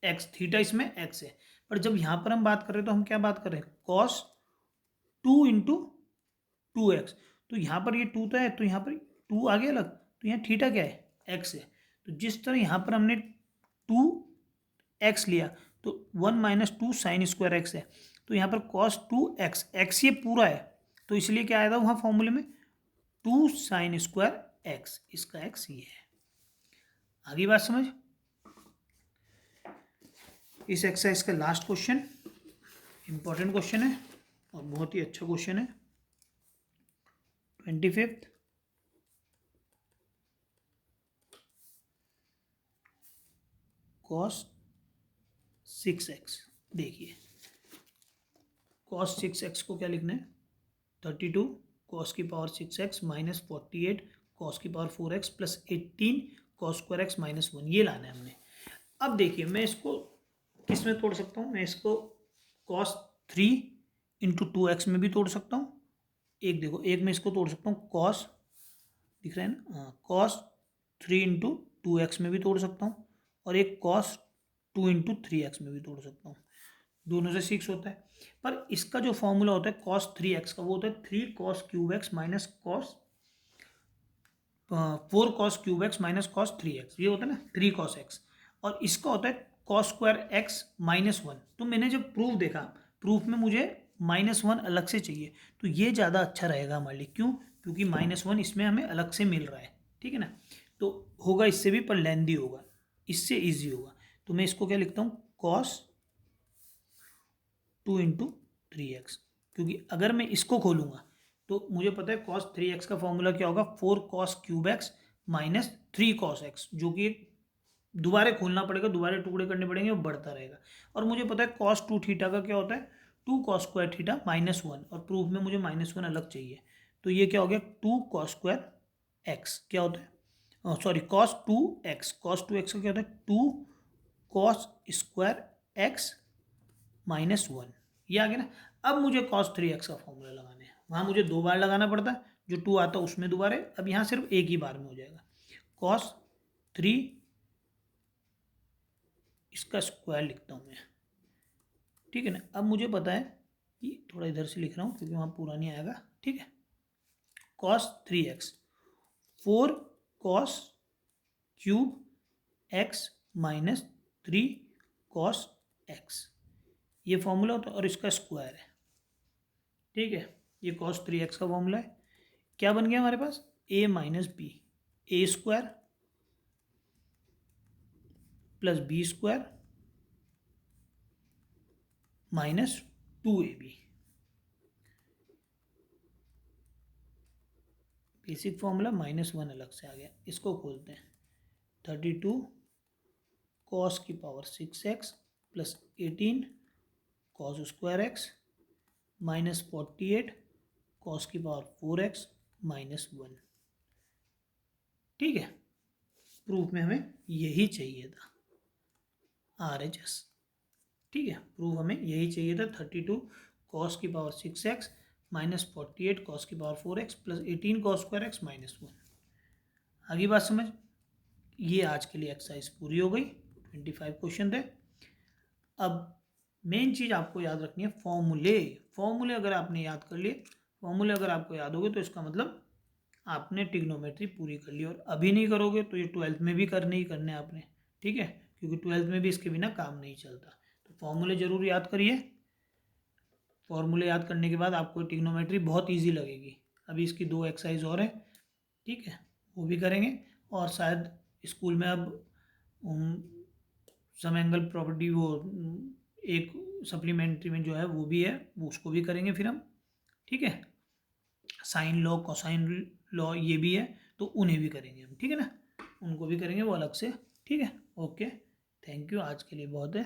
S1: x थीटा इसमें x है, पर जब यहाँ पर हम बात कर रहे हैं तो हम क्या बात कर रहे हैं, cos 2 इंटू 2x। तो यहाँ पर ये 2 तो है, तो यहाँ पर 2 आ गया अलग, तो यहाँ थीटा क्या है, x है। तो जिस तरह यहाँ पर हमने 2x लिया तो 1 माइनस 2 साइन स्क्वायर एक्स है, तो यहाँ पर cos 2x, x ये पूरा है, तो इसलिए क्या आया था वहाँ फॉर्मूले में 2 साइन स्क्वायर एक्स, इसका x ये है। आगे बात समझ। इस एक्सरसाइज का लास्ट क्वेश्चन इंपॉर्टेंट क्वेश्चन है और बहुत ही अच्छा क्वेश्चन है। 25th cos 6x। देखिए cos 6x को क्या लिखना है, 32 cos की पावर 6x माइनस 48 cos की power 4x plus 18 cos square x minus 1, ये लाना है हमने। अब देखिए मैं इसको किस में तोड़ सकता हूँ, मैं इसको cos 3 इंटू 2x में भी तोड़ सकता हूँ। एक देखो, एक मैं इसको तोड़ सकता हूँ cos, दिख रहा है ना, cos 3 इंटू 2x में भी तोड़ सकता हूँ, और एक cos 2 इंटू 3x में भी तोड़ सकता हूँ। दोनों से 6 होता है, पर इसका जो फॉर्मूला होता है cos 3x का, वो होता है 3 cos cube x minus cos 4 cos cube x minus cos 3x, ये होता है ना 3 cos x, और इसका होता है cos स्क्वायर x माइनस 1। तो मैंने जब प्रूफ देखा, प्रूफ में मुझे -1 अलग से चाहिए, तो ये ज़्यादा अच्छा रहेगा हमारे लिए। क्यों, क्योंकि -1 इसमें हमें अलग से मिल रहा है, ठीक है ना। तो होगा इससे भी, पर लेंदी होगा, इससे ईजी होगा। तो मैं इसको क्या लिखता हूँ, cos 2 इंटू 3x, क्योंकि अगर मैं इसको खोलूँगा तो मुझे पता है cos 3x का फॉर्मूला क्या होगा, 4 cos cube x minus 3 cos x, जो कि दोबारा खोलना पड़ेगा, दोबारा टुकड़े करने पड़ेंगे, वो बढ़ता रहेगा। और मुझे पता है cos 2 थीटा का क्या होता है, 2 cos स्क्वायर थीटा माइनस 1, और प्रूफ में मुझे -1 अलग चाहिए। तो ये क्या हो गया, 2 cos स्क्वायर x क्या होता है, sorry cos 2x, cos 2x का क्या होता है 2 cos स्क्वायर x माइनस 1, ये आ गया ना। अब मुझे cos 3x का फॉर्मूला लगाना है, वहाँ मुझे 2 बार लगाना पड़ता है, जो 2 आता है उसमें दोबारा, अब यहाँ सिर्फ एक ही बार में हो जाएगा। cos 3 इसका स्क्वायर लिखता हूँ मैं, ठीक है ना। अब मुझे पता है कि थोड़ा इधर से लिख रहा हूँ क्योंकि वहाँ पूरा नहीं आएगा, ठीक है। cos 3x 4 cos cube x minus 3 cos x, ये फॉर्मूला होता है, और इसका स्क्वायर है, ठीक है। ये cos 3x का फॉर्मूला है। क्या बन गया हमारे पास, a minus b, a square plus B square minus 2ab। Basic formula -1 अलग से आ गया, इसको खोलते हैं। 32 cos की power 6x plus 18 cos square x minus 48 cos की पावर 4x माइनस 1, ठीक है। प्रूफ में हमें यही चाहिए था, RHS, ठीक है। प्रूफ हमें यही चाहिए था, 32 cos की पावर 6x माइनस 48 cos की power 4x plus 18 cos square x minus 1। आगे बात समझ। ये आज के लिए एक्सरसाइज पूरी हो गई, 25 क्वेश्चन थे। अब मेन चीज़ आपको याद रखनी है, फॉर्मूले अगर आपने याद कर लिए, फॉर्मूले अगर आपको याद हो गए, तो इसका मतलब आपने ट्रिग्नोमेट्री पूरी कर ली। और अभी नहीं करोगे तो ये 12th में भी करने ही करने आपने, ठीक है, क्योंकि 12th में भी इसके बिना काम नहीं चलता। तो फॉर्मूले जरूर याद करिए, फॉर्मूले याद करने के बाद आपको ट्रिग्नोमेट्री बहुत ईजी लगेगी। अभी इसकी 2 एक्सरसाइज और हैं, ठीक है, वो भी करेंगे। और शायद स्कूल में अब सम एंगल प्रॉपर्टी, वो एक सप्लीमेंट्री में जो है वो भी है, वो उसको भी करेंगे फिर हम, ठीक है। साइन लॉ, कोसाइन लॉ ये भी है, तो उन्हें भी करेंगे हम, ठीक है ना, उनको भी करेंगे वो अलग से, ठीक है। ओके, थैंक यू, आज के लिए बहुत है।